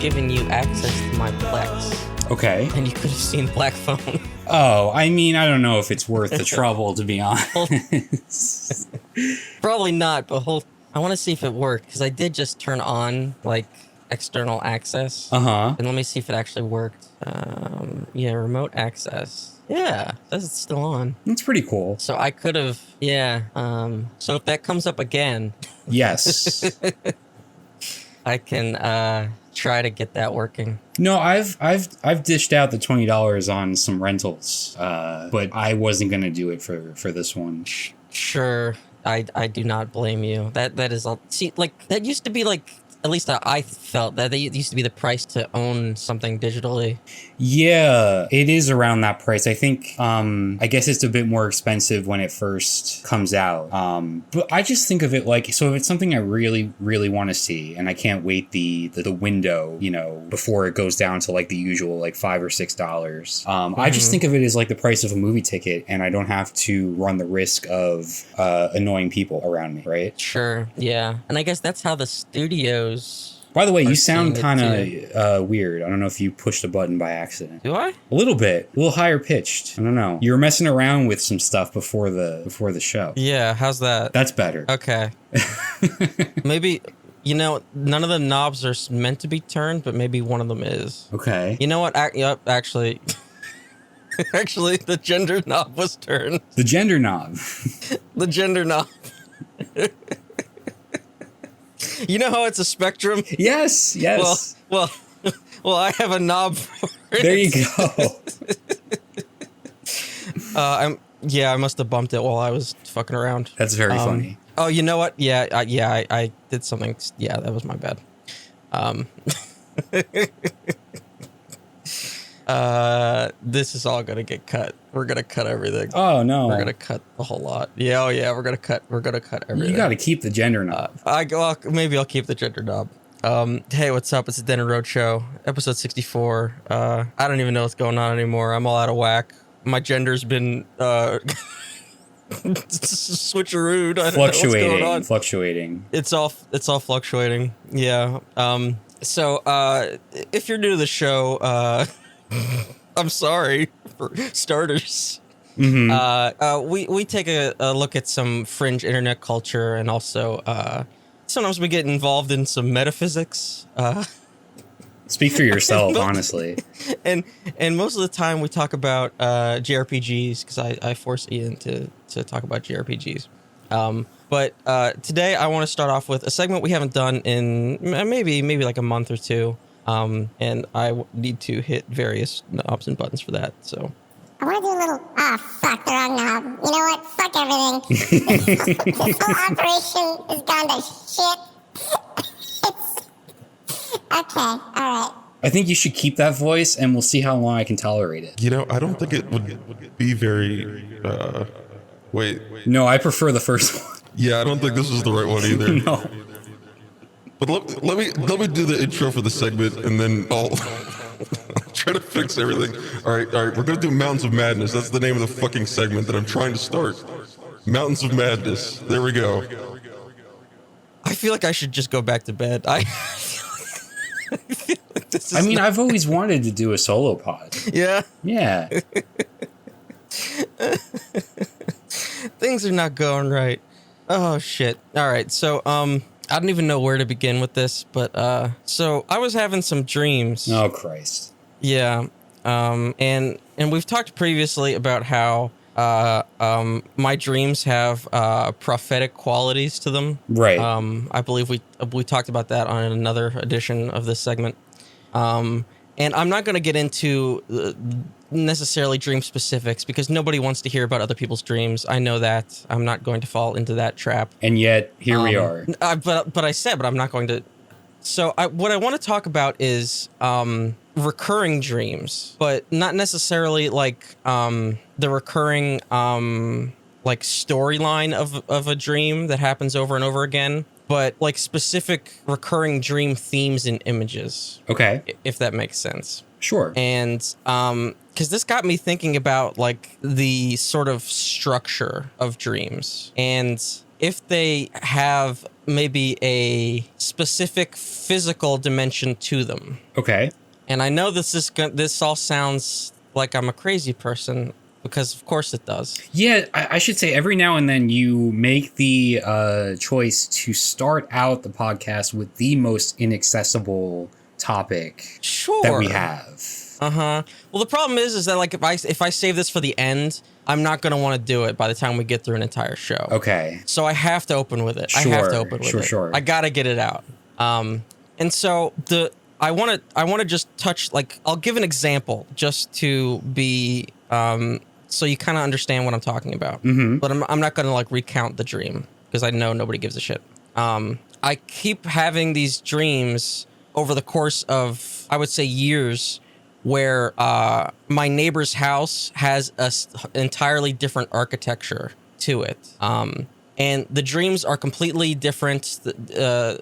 given you access to my Plex. Okay. And you could have seen Black Phone. Oh, I mean, I don't know if it's worth the trouble, to be honest. Probably not, but I want to see if it worked, because I did just turn on, like, external access. Uh-huh. And let me see if it actually worked. Yeah, remote access. Yeah, that's still on. That's pretty cool. So I could have, yeah. So if that comes up again, yes, I can try to get that working. No, I've dished out the $20 on some rentals, but I wasn't gonna do it for this one. Sure, I do not blame you. That is all. See, like that used to be like. At least I felt that it used to be the price to own something digitally. Yeah, it is around that price. I think, I guess it's a bit more expensive when it first comes out. But I just think of it like, so if it's something I really, really want to see and I can't wait the window, you know, before it goes down to like the usual like $5 or $6, I just think of it as like the price of a movie ticket and I don't have to run the risk of annoying people around me, right? Sure, yeah. And I guess that's how the studios... By the way, you sound kind of weird. I don't know if you pushed a button by accident. Do I? A little bit. A little higher pitched. I don't know. You were messing around with some stuff before the show. Yeah, how's that? That's better. Okay. Maybe, you know, none of the knobs are meant to be turned, but maybe one of them is. Okay. You know what? Yep, actually... Actually, the gender knob was turned. The gender knob. The gender knob. You know how it's a spectrum? Yes, yes. Well, I have a knob for it. There you go. I must have bumped it while I was fucking around. That's very funny. Oh, you know what? Yeah, I did something. Yeah, that was my bad. This is all gonna get cut. We're gonna cut everything. Oh no. We're gonna cut a whole lot. Yeah, oh yeah, we're gonna cut everything. You gotta keep the gender knob. Maybe I'll keep the gender knob. Hey, what's up? It's the DeadEndRoad show, episode 64. I don't even know what's going on anymore. I'm all out of whack. My gender's been switcherooed. I don't know what's going on. Fluctuating. It's all fluctuating. Yeah. So if you're new to the show, I'm sorry for starters. Mm-hmm. We take a look at some fringe internet culture, and also sometimes we get involved in some metaphysics. Speak for yourself, honestly. And most of the time we talk about JRPGs, because I force Ian to talk about JRPGs. But today I want to start off with a segment we haven't done in maybe like a month or two. And I need to hit various knobs and buttons for that, so. I want to do a little, fuck, the wrong knob. You know what? Fuck everything. This whole operation has gone to shit. Okay, alright. I think you should keep that voice, and we'll see how long I can tolerate it. You know, I don't think it would be very, wait. No, I prefer the first one. Yeah, I don't think this is the right one either. No. But let me do the intro for the segment, and then I'll try to fix everything. All right, we're gonna do Mountains of Madness. That's the name of the fucking segment that I'm trying to start. Mountains of Madness. There we go. I feel like I should just go back to bed. I feel like this is I've always wanted to do a solo pod. Yeah. Yeah. Things are not going right. Oh shit. All right. So I don't even know where to begin with this, but so I was having some dreams. Oh Christ. Yeah. And we've talked previously about how my dreams have prophetic qualities to them. Right. I believe we talked about that on another edition of this segment. And I'm not going to get into necessarily dream specifics because nobody wants to hear about other people's dreams. I know that. I'm not going to fall into that trap. And yet, here we are. But I'm not going to. So what I want to talk about is recurring dreams, but not necessarily like the recurring like storyline of a dream that happens over and over again, but like specific recurring dream themes and images. Okay. If that makes sense. Sure. And because this got me thinking about like the sort of structure of dreams, and if they have maybe a specific physical dimension to them. Okay. And I know this all sounds like I'm a crazy person, because of course it does. Yeah, I should say every now and then you make the choice to start out the podcast with the most inaccessible topic that we have. Well, the problem is that like if I save this for the end, I'm not gonna want to do it by the time we get through an entire show. Okay. So I have to open with it. Sure, I have to open with it. Sure. I gotta get it out. And so I want to just touch, like, I'll give an example just to be so you kind of understand what I'm talking about. Mm-hmm. But I'm not gonna like recount the dream because I know nobody gives a shit. I keep having these dreams over the course of, I would say, years, where my neighbor's house has an entirely different architecture to it. And the dreams are completely different.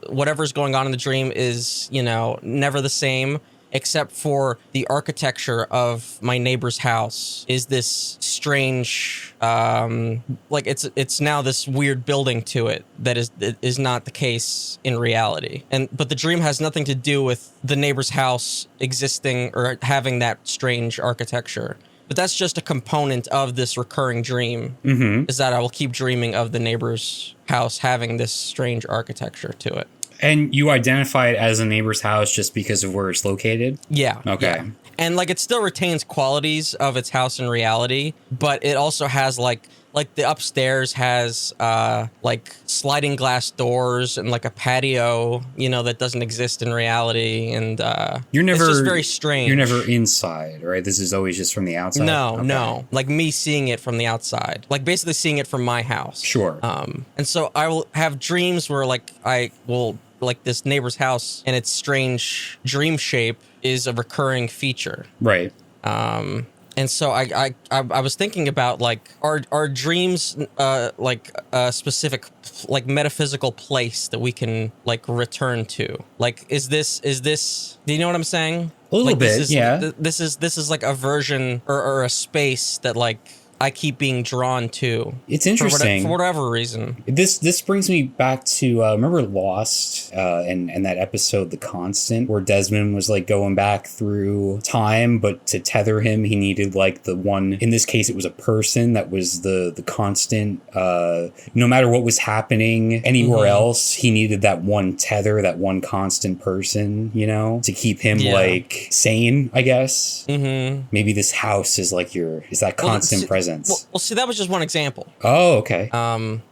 Whatever's going on in the dream is, never the same, except for the architecture of my neighbor's house is this strange, like it's now this weird building to it that is not the case in reality. But the dream has nothing to do with the neighbor's house existing or having that strange architecture. But that's just a component of this recurring dream, is that I will keep dreaming of the neighbor's house having this strange architecture to it. And you identify it as a neighbor's house just because of where it's located? Yeah. Okay. Yeah. And like it still retains qualities of its house in reality, but it also has like the upstairs has like sliding glass doors and like a patio, that doesn't exist in reality, and it's just very strange. You're never inside, right? This is always just from the outside. No, like me seeing it from the outside, like basically seeing it from my house. Sure. And so I will have dreams where like I will, like, this neighbor's house and its strange dream shape is a recurring feature. Right. And so I was thinking about, like, are dreams like a specific, like, metaphysical place that we can, like, return to? Like, is this do you know what I'm saying? A little like, bit, yeah. This is like a version or a space that, like, I keep being drawn to. It's interesting. For whatever reason. This brings me back to, remember Lost and that episode, The Constant, where Desmond was like going back through time, but to tether him, he needed like the one, in this case, it was a person that was the constant, no matter what was happening anywhere else, he needed that one tether, that one constant person, to keep him like sane, I guess. Mm-hmm. Maybe this house is like is that constant presence. Well, see, that was just one example. Oh, okay.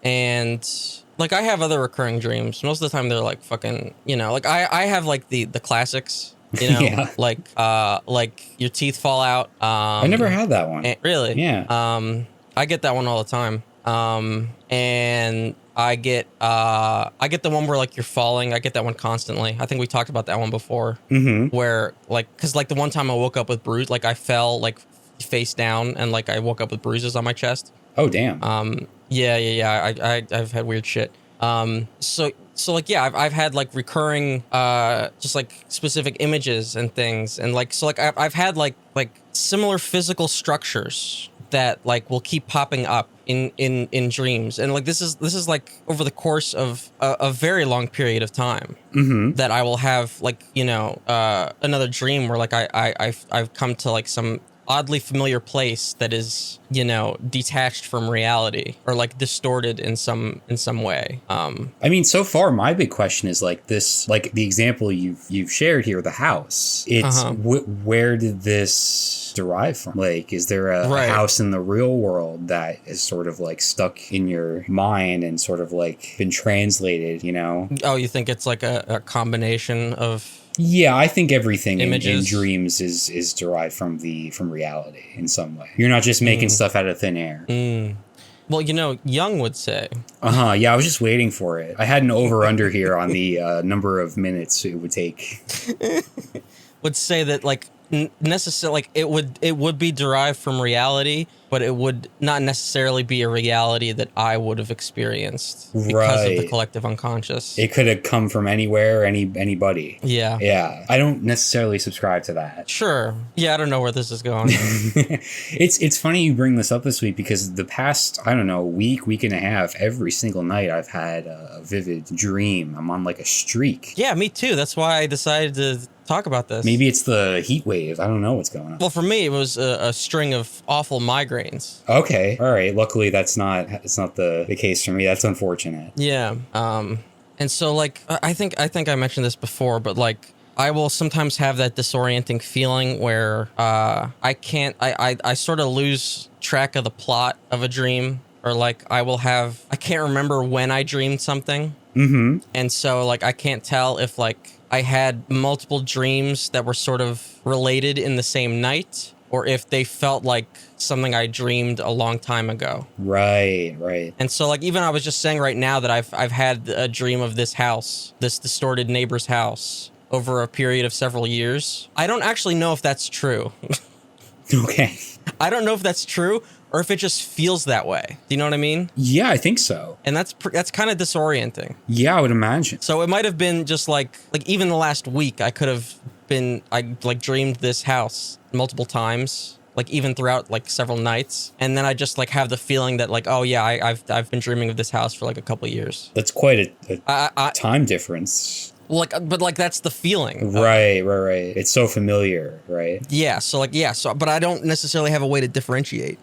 And like I have other recurring dreams. Most of the time they're like fucking, like I have like the classics, Yeah. like your teeth fall out. I never had that one. Really? Yeah. I get that one all the time. And I get the one where like you're falling. I get that one constantly. I think we talked about that one before. Mm-hmm. Where like, cause like the one time I woke up with bruise, like I fell like face down and like I woke up with bruises on my chest. Oh damn. Yeah. I've had weird shit. So like, yeah, I've had like recurring just like specific images and things, and like, so like I've had like similar physical structures that like will keep popping up in dreams, and like this is like over the course of a very long period of time that I will have like another dream where like I've come to like some oddly familiar place that is detached from reality or like distorted in some way. I mean, so far my big question is like this, like the example you've shared here, the house. It's where did this derive from? Like, is there a house in the real world that is sort of like stuck in your mind and sort of like been translated? Oh, you think it's like a combination of? Yeah, I think everything in dreams is derived from reality in some way. You're not just making stuff out of thin air. Well, Jung would say. Yeah, I was just waiting for it. I had an over-under here on the number of minutes it would take. Would say that like necessarily like it would be derived from reality, but it would not necessarily be a reality that I would have experienced because of the Right. collective unconscious. It could have come from anywhere, anybody. Yeah. Yeah. I don't necessarily subscribe to that. Sure. Yeah, I don't know where this is going. It's funny you bring this up this week because the past, I don't know, week and a half, every single night I've had a vivid dream. I'm on like a streak. Yeah, me too. That's why I decided to talk about this. Maybe it's the heat wave. I don't know what's going on. Well, for me, it was a string of awful migraines. Okay. All right. Luckily, it's not the case for me. That's unfortunate. Yeah. And so like I think I mentioned this before, but like I will sometimes have that disorienting feeling where I sort of lose track of the plot of a dream, or like I can't remember when I dreamed something. Mm-hmm. And so like I can't tell if like I had multiple dreams that were sort of related in the same night, or if they felt like something I dreamed a long time ago. Right, right. And so like even I was just saying right now that I've had a dream of this house, this distorted neighbor's house, over a period of several years. I don't actually know if that's true. Okay. I don't know if that's true or if it just feels that way. Do you know what I mean? Yeah, I think so. And that's kind of disorienting. Yeah, I would imagine. So it might have been just like even the last week I like dreamed this house multiple times, like even throughout like several nights, and then I just like have the feeling that like, oh yeah, I've been dreaming of this house for like a couple of years. That's quite a I time difference. but like that's the feeling. Right. It's so familiar, right? But I don't necessarily have a way to differentiate.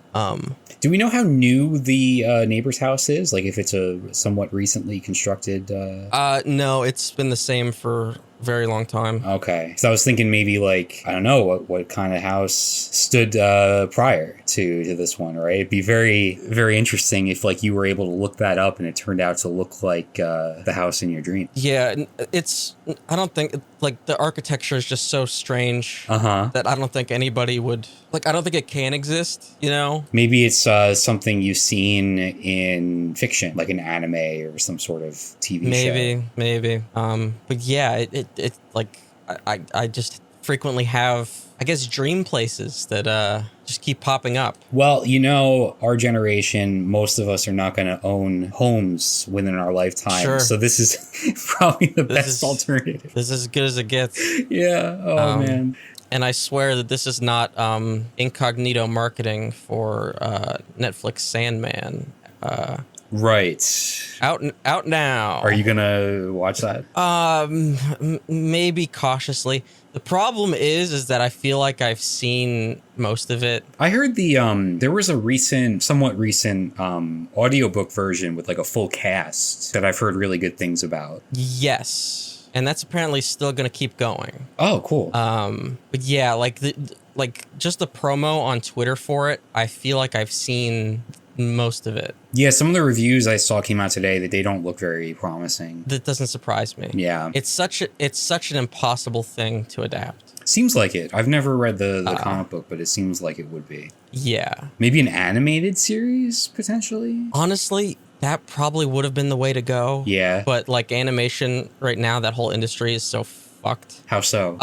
Do we know how new the neighbor's house is? Like if it's a somewhat recently constructed... No, it's been the same for a very long time. Okay. So I was thinking maybe like, I don't know, what kind of house stood prior to this one, right? It'd be very, very interesting if like you were able to look that up and it turned out to look like the house in your dream. Yeah, I don't think, like, the architecture is just so strange that I don't think anybody would, like, I don't think it can exist, you know? Maybe it's something you've seen in fiction, like an anime or some sort of TV show. Maybe. But yeah, it like, I just frequently have, I guess, dream places that just keep popping up. Well, you know, our generation, most of us are not going to own homes within our lifetime. Sure. So this is probably the best alternative. This is as good as it gets. Yeah. Oh, man. And I swear that this is not incognito marketing for Netflix Sandman. Right. Out now. Are you going to watch that? Maybe cautiously. The problem is that I feel like I've seen most of it. I heard there was a somewhat recent audiobook version with like a full cast that I've heard really good things about. Yes. And that's apparently still going to keep going. Oh, cool. But yeah, like just the promo on Twitter for it, I feel like I've seen most of it. Yeah, some of the reviews I saw came out today that they don't look very promising. That doesn't surprise me. Yeah. It's such an impossible thing to adapt. Seems like it. I've never read the comic book, but it seems like it would be. Yeah. Maybe an animated series, potentially? Honestly, that probably would have been the way to go. Yeah. But like animation right now, that whole industry is so fucked. How so?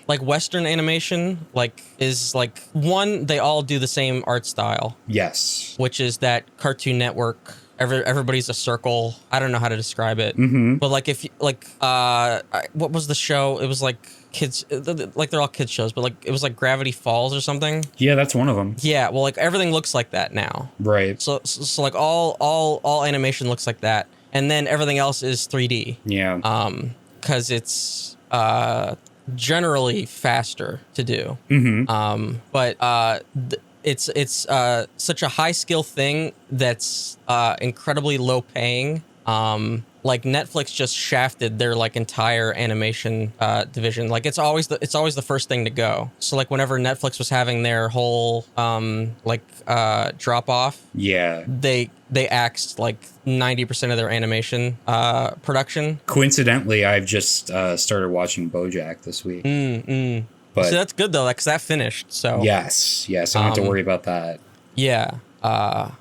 Like Western animation, like is like one, they all do the same art style. Yes. Which is that Cartoon Network. Everybody's a circle. I don't know how to describe it. Mm-hmm. But like if you like, what was the show? It was like kids, like they're all kids shows, but like it was like Gravity Falls or something. Yeah, that's one of them. Yeah, well, like everything looks like that now. Right. So like all animation looks like that, and then everything else is 3D. Yeah. Because it's generally faster to do. Mm-hmm. But it's such a high skill thing that's incredibly low paying. Like Netflix just shafted their like entire animation division. Like it's always the first thing to go. So like whenever Netflix was having their whole drop off, yeah, they axed like 90% of their animation production. Coincidentally, I've just started watching BoJack this week. But so that's good though, because that finished. So yes, I don't have to worry about that. Yeah.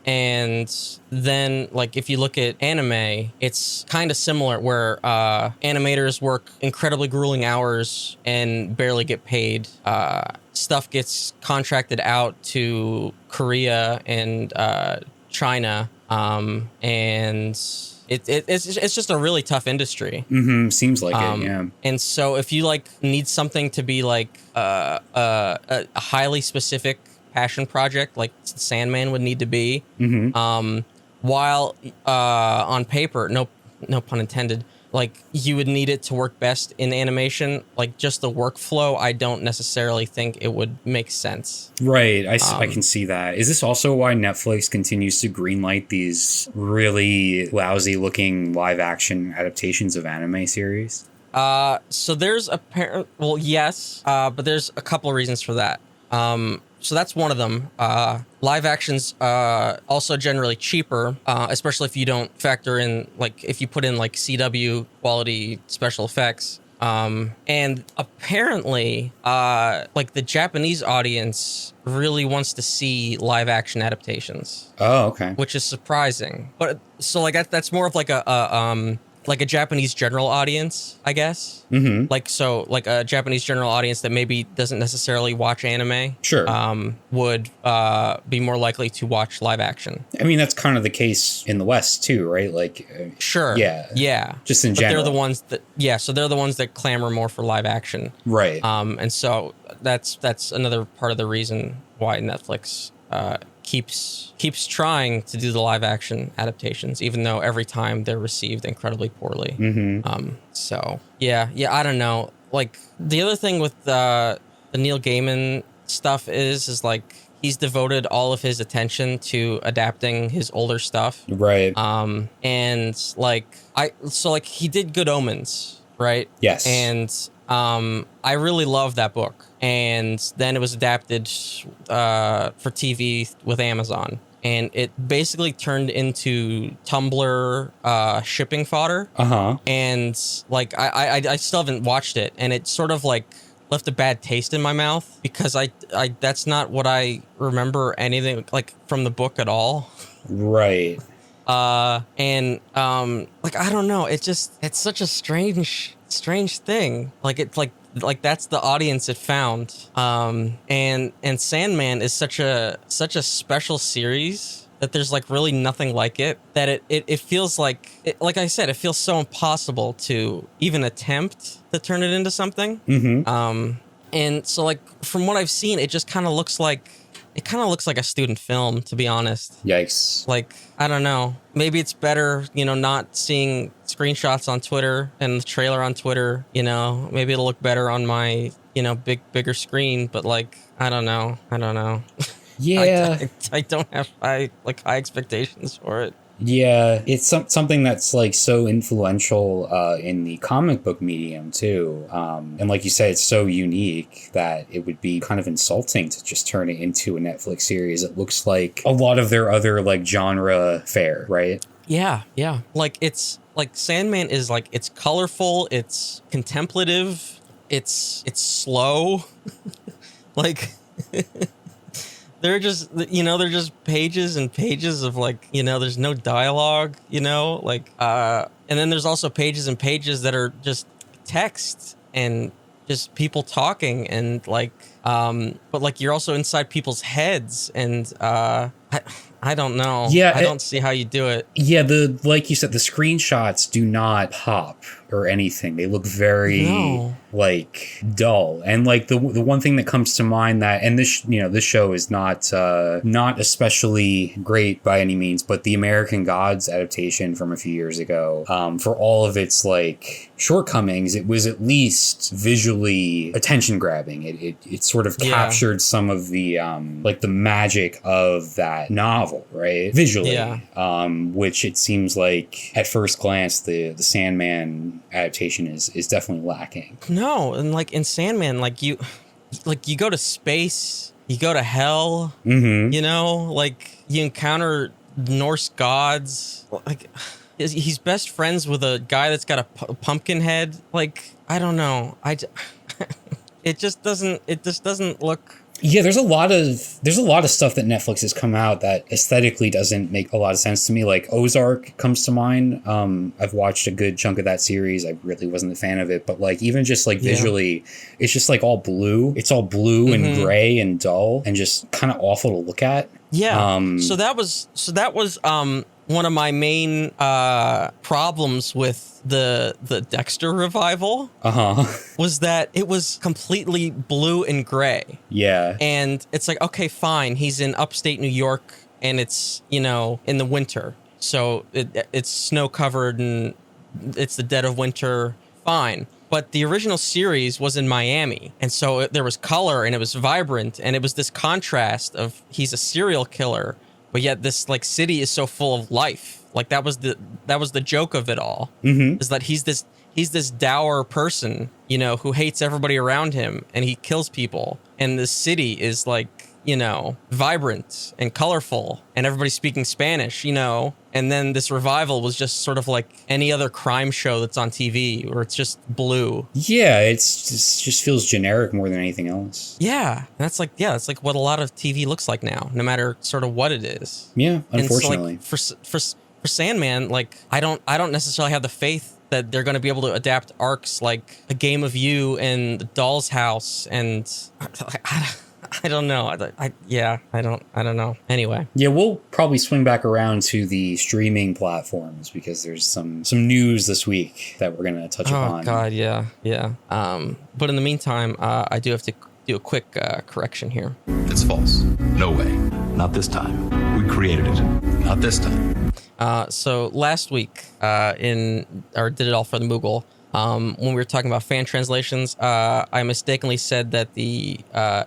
And then, like, if you look at anime, it's kind of similar, where animators work incredibly grueling hours and barely get paid. Stuff gets contracted out to Korea and China, and it's just a really tough industry. Mm-hmm. Seems like it, yeah. And so if you like need something to be like a highly specific passion project, like Sandman would need to be, while on paper, no pun intended, like you would need it to work best in animation, like just the workflow, I don't necessarily think it would make sense. Right, I can see that. Is this also why Netflix continues to greenlight these really lousy looking live action adaptations of anime series? So there's yes, but there's a couple of reasons for that. So that's one of them. Live action's also generally cheaper, especially if you don't factor in, like, if you put in like CW quality special effects. And apparently, like the Japanese audience really wants to see live action adaptations. Oh, okay. Which is surprising. But so like that's more of like a Japanese general audience, I guess. Mm-hmm. Like a Japanese general audience that maybe doesn't necessarily watch anime. Sure. Would be more likely to watch live action. I mean, that's kind of the case in the West too, right? Like, sure. Yeah. Just in but general. They're the ones that, so they're the ones that clamor more for live action. Right. And so that's another part of the reason why Netflix keeps trying to do the live action adaptations, even though every time they're received incredibly poorly. Mm-hmm. So yeah, I don't know. Like the other thing with the Neil Gaiman stuff is like he's devoted all of his attention to adapting his older stuff. Right. And like he did Good Omens, right? Yes. And I really love that book. And then it was adapted for TV with Amazon. And it basically turned into Tumblr shipping fodder. Uh-huh. And like I still haven't watched it. And it sort of like left a bad taste in my mouth because I that's not what I remember anything like from the book at all. Right. And like I don't know, it's such a strange thing. Like it's like that's the audience it found. And Sandman is such a special series that there's like really nothing like it, that it feels like I said, it feels so impossible to even attempt to turn it into something. Mm-hmm. And so like from what I've seen, it just kind of looks like a student film, to be honest. Yikes. Like, I don't know. Maybe it's better, not seeing screenshots on Twitter and the trailer on Twitter, maybe it'll look better on my, bigger screen, but like, I don't know. Yeah. I don't have high expectations for it. Yeah, it's something that's like so influential in the comic book medium too, and like you said, it's so unique that it would be kind of insulting to just turn it into a Netflix series. It looks like a lot of their other like genre fare, right? Yeah. Like it's like Sandman is like, it's colorful, it's contemplative, it's slow, like. They're just pages and pages of like, there's no dialogue, like, and then there's also pages and pages that are just text and just people talking and like, but like you're also inside people's heads and, I don't know. Yeah, I don't see how you do it. Yeah, like you said, the screenshots do not pop or anything. They look very like dull. And like the one thing that comes to mind that, and this show is not especially great by any means, but the American Gods adaptation from a few years ago, for all of its like shortcomings, it was at least visually attention grabbing. It sort of captured some of the like the magic of that novel, right? Visually, which it seems like at first glance the Sandman adaptation is definitely lacking. No, and like in Sandman, like you go to space, you go to hell, like you encounter Norse gods, like he's best friends with a guy that's got a pumpkin head. Like, I don't know. It just doesn't look Yeah, there's a lot of stuff that Netflix has come out that aesthetically doesn't make a lot of sense to me. Like Ozark comes to mind. I've watched a good chunk of that series. I really wasn't a fan of it, but like even just like visually, it's just like all blue. It's all blue and gray and dull and just kind of awful to look at. Yeah. So that was one of my main problems with the Dexter revival was that it was completely blue and gray. Yeah. And it's like, okay, fine. He's in upstate New York and it's, in the winter. So it's snow covered and it's the dead of winter. Fine. But the original series was in Miami. And so there was color and it was vibrant. And it was this contrast of he's a serial killer, but yet this like city is so full of life. Like that was the joke of it all. Is that he's this dour person, who hates everybody around him and he kills people. And the city is like, vibrant and colorful and everybody's speaking Spanish, and then this revival was just sort of like any other crime show that's on TV where it's just blue. Yeah, it just feels generic more than anything else. Yeah, that's like what a lot of TV looks like now, no matter sort of what it is. Yeah, unfortunately. And so like for Sandman, like I don't necessarily have the faith that they're going to be able to adapt arcs like A Game of You and The Doll's House, and I don't know. I don't know. Anyway. Yeah, we'll probably swing back around to the streaming platforms because there's some news this week that we're going to touch upon. Oh God, yeah. But in the meantime, I do have to do a quick correction here. It's false. No way. Not this time. We created it. Not this time. So last week, did it all for the Moogle. When we were talking about fan translations, I mistakenly said that the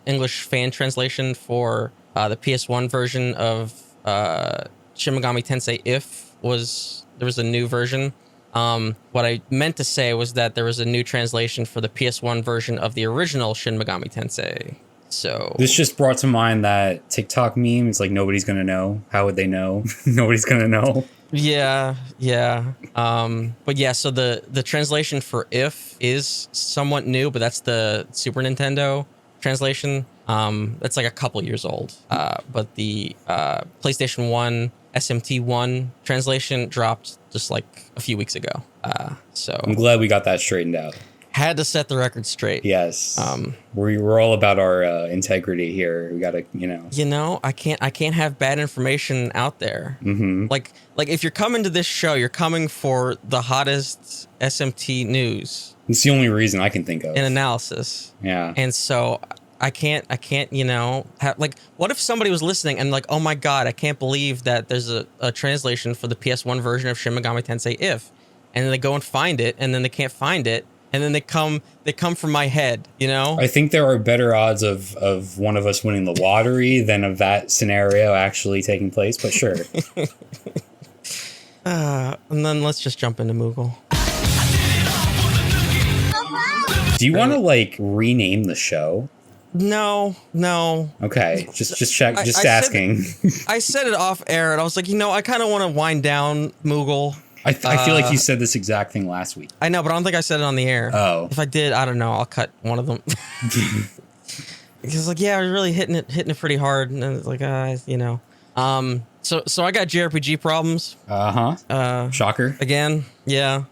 English fan translation for the PS1 version of Shin Megami Tensei there was a new version. What I meant to say was that there was a new translation for the PS1 version of the original Shin Megami Tensei. So this just brought to mind that TikTok meme. It's like, nobody's going to know. How would they know? Nobody's going to know. Yeah. But yeah, so the translation for If is somewhat new, but that's the Super Nintendo translation. That's like a couple years old. But the PlayStation 1 SMT1 translation dropped just like a few weeks ago. So I'm glad we got that straightened out. Had to set the record straight. Yes. We're all about our integrity here. We got to, I can't have bad information out there. Like if you're coming to this show, you're coming for the hottest SMT news. It's the only reason I can think of. And analysis. Yeah. And so I can't, what if somebody was listening and like, oh my God, I can't believe that there's a translation for the PS1 version of Shin Megami Tensei If, and then they go and find it, and then they can't find it. And then they come from my head, I think there are better odds of one of us winning the lottery than of that scenario actually taking place, but sure. And then let's just jump into Moogle. Do you want to rename the show? No. Okay, just check. Just asking. I said it off air, and I was like, I kind of want to wind down Moogle. I feel like you said this exact thing last week. I know, but I don't think I said it on the air. Oh. If I did, I don't know. I'll cut one of them. Because I was really hitting it pretty hard, and it's like, So I got JRPG problems. Shocker. Again, yeah.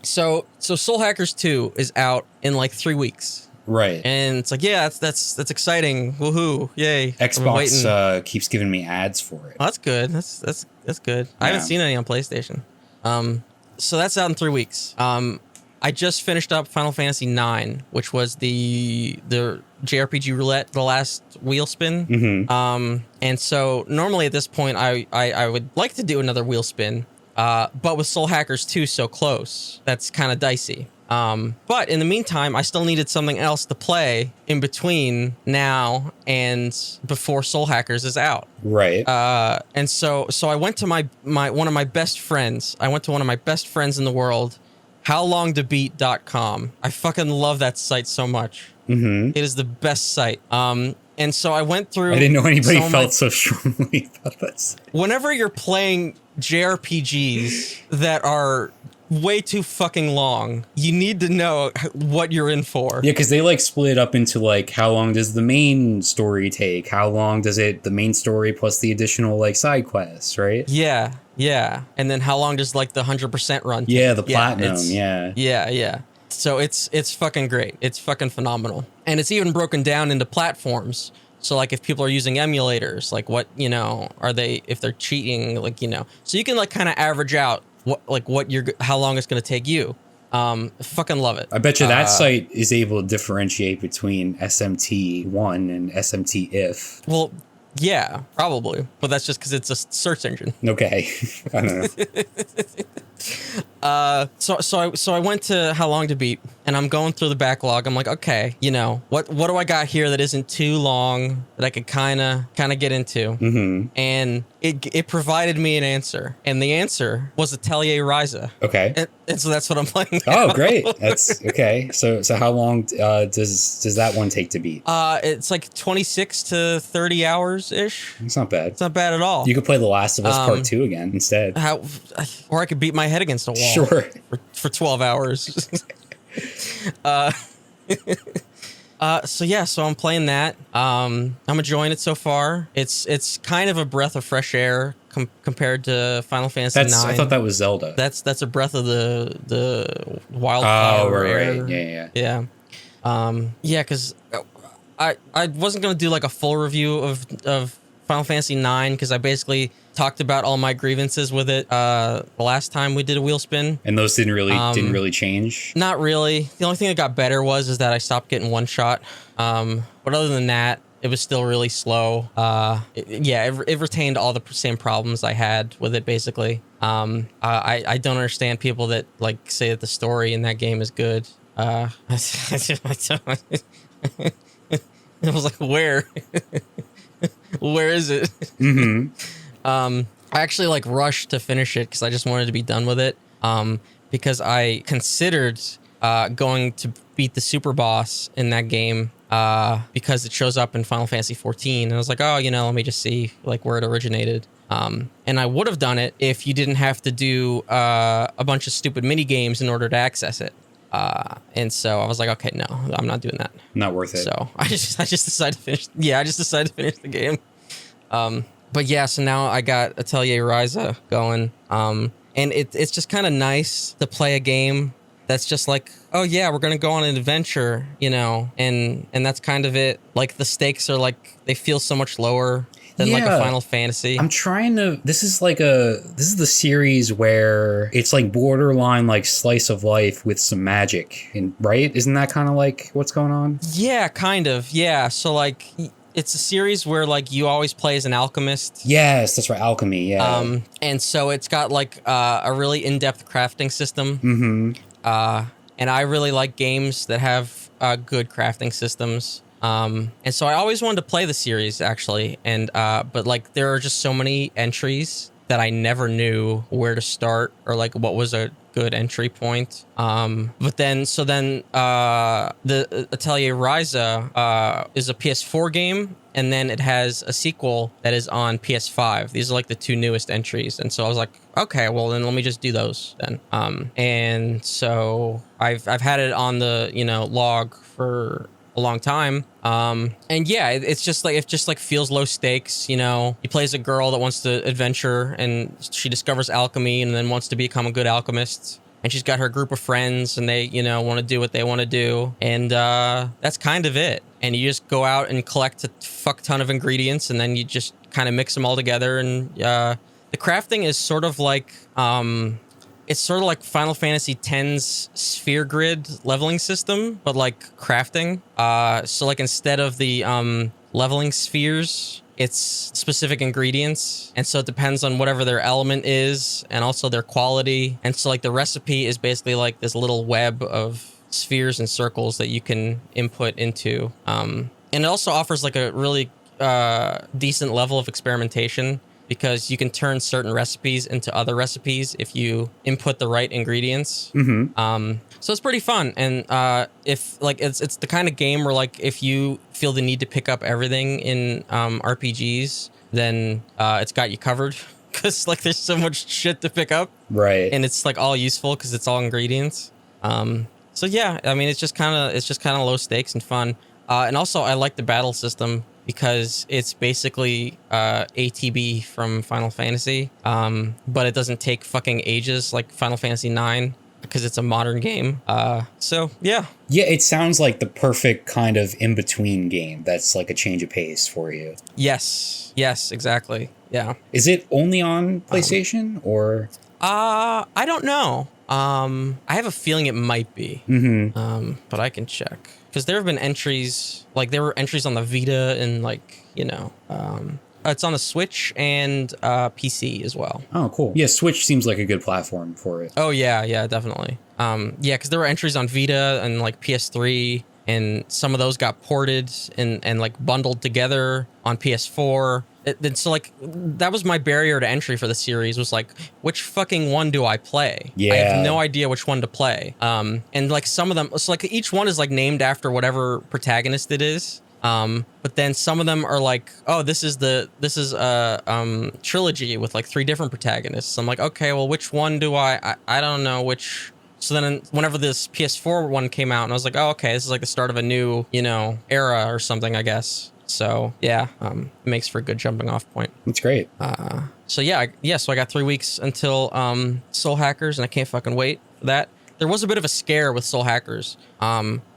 So Soul Hackers 2 is out in like 3 weeks. Right. And it's like, yeah, that's exciting. Woohoo! Yay! Xbox keeps giving me ads for it. Oh, that's good. That's good. I haven't seen any on PlayStation. So that's out in 3 weeks. I just finished up Final Fantasy IX, which was the JRPG roulette, the last wheel spin. And so normally at this point, I would like to do another wheel spin, but with Soul Hackers 2 so close, that's kind of dicey. But in the meantime, I still needed something else to play in between now and before Soul Hackers is out. Right. And so I went to my one of my best friends. I went to one of my best friends in the world, howlongtobeat.com. I fucking love that site so much. It is the best site. And so I went through. I didn't know anybody felt so strongly about this. Whenever you're playing JRPGs that are way too fucking long. You need to know what you're in for. Yeah, because they like split up into like how long does the main story take? How long does the main story plus the additional like side quests, right? Yeah, yeah. And then how long does like the 100% run take? Yeah, the platinum, it's- yeah. Yeah. So it's fucking great. It's fucking phenomenal. And it's even broken down into platforms. So like if people are using emulators, like what, you know, are they, if they're cheating, like, you know, so you can like kind of average out how long it's going to take you. Fucking love it. I bet you that site is able to differentiate between SMT1 and SMT if. Well, yeah, probably. But that's just because it's a search engine. Okay. I don't know. So I went to How Long to Beat, and I'm going through the backlog. I'm like, okay, you know, what do I got here that isn't too long that I could kind of get into? Mm-hmm. And it provided me an answer, and the answer was Atelier Ryza. Okay. And so that's what I'm playing Oh, now. great. That's okay. So how long does that one take to beat? It's like 26 to 30 hours ish. It's not bad. It's not bad at all. You could play The Last of Us Part 2 again instead. Or I could beat my head against a wall. Sure. For 12 hours. So I'm playing that. I'm enjoying it so far. It's kind of a breath of fresh air compared to Final Fantasy IX. I thought that was Zelda. That's a breath of the wildfire air. Right. Yeah. Yeah, because I wasn't gonna do like a full review of Final Fantasy IX because I basically talked about all my grievances with it the last time we did a wheel spin. And those didn't really change. Not really. The only thing that got better is that I stopped getting one shot. But other than that, it was still really slow. It retained all the same problems I had with it, basically. I don't understand people that like say that the story in that game is good. I was like, where? Where is it? Mm-hmm. I actually like rushed to finish it because I just wanted to be done with it. Because I considered going to beat the super boss in that game because it shows up in Final Fantasy 14. And I was like, oh, you know, let me just see like where it originated. And I would have done it if you didn't have to do a bunch of stupid mini games in order to access it. And so I was like, okay, no, I'm not doing that. Not worth it. So I just decided to finish. Yeah, I just decided to finish the game. But yeah, so now I got Atelier Ryza going. And it's just kind of nice to play a game that's just like, oh yeah, we're gonna go on an adventure, you know, and that's kind of it. Like the stakes are like they feel so much lower than like a Final Fantasy. I'm trying to. This is the series where it's like borderline like slice of life with some magic, and right? Isn't that kind of like what's going on? Yeah, kind of. Yeah. So like, it's a series where like you always play as an alchemist. Yes, that's right, alchemy. Yeah. And so it's got like a really in-depth crafting system. Mm-hmm. And I really like games that have good crafting systems. And so I always wanted to play the series actually, and but like there are just so many entries that I never knew where to start or like what was a good entry point. But then the Atelier Ryza is a PS4 game, and then it has a sequel that is on PS5. These are like the two newest entries, and so I was like, okay, well then let me just do those then. And so I've had it on the log for a long time. And yeah, it just feels low stakes. You play as a girl that wants to adventure, and she discovers alchemy and then wants to become a good alchemist. And she's got her group of friends, and they, want to do what they want to do. And that's kind of it. And you just go out and collect a fuck ton of ingredients, and then you just kind of mix them all together. And the crafting is sort of like it's sort of like Final Fantasy X's sphere grid leveling system, but like crafting. So like instead of the leveling spheres, it's specific ingredients. And so it depends on whatever their element is and also their quality. And so like the recipe is basically like this little web of spheres and circles that you can input into. And it also offers like a really decent level of experimentation, because you can turn certain recipes into other recipes if you input the right ingredients. Mm-hmm. So it's pretty fun. And if like it's the kind of game where like if you feel the need to pick up everything in RPGs, then it's got you covered, because like there's so much shit to pick up, Right. and it's like all useful because it's all ingredients. So yeah, I mean, it's just kind of low stakes and fun. And also, I like the battle system because it's basically ATB from Final Fantasy, but it doesn't take fucking ages like Final Fantasy 9 because it's a modern game. So yeah. Yeah, it sounds like the perfect kind of in-between game that's like a change of pace for you. Yes, exactly. Yeah. Is it only on PlayStation or? I don't know. I have a feeling it might be. But I can check. Because there have been entries, like there were entries on the Vita and like, you know, it's on the Switch and PC as well. Oh, cool. Yeah, Switch seems like a good platform for it. Oh, yeah, definitely. Yeah, because there were entries on Vita and like PS3, and some of those got ported and like bundled together on PS4. So like that was my barrier to entry for the series, was like, which fucking one do I play? Yeah. I have no idea which one to play. And like some of them, so like each one is like named after whatever protagonist it is. But then some of them are like, oh, this is a trilogy with like 3 different protagonists. I'm like, okay, well, which one do I don't know which. So then whenever this PS4 one came out, and I was like, oh, okay, this is like the start of a new, you know, era or something, I guess. So yeah, it makes for a good jumping off point. That's great. So so I got 3 weeks until Soul Hackers, and I can't fucking wait for that. There was a bit of a scare with Soul Hackers,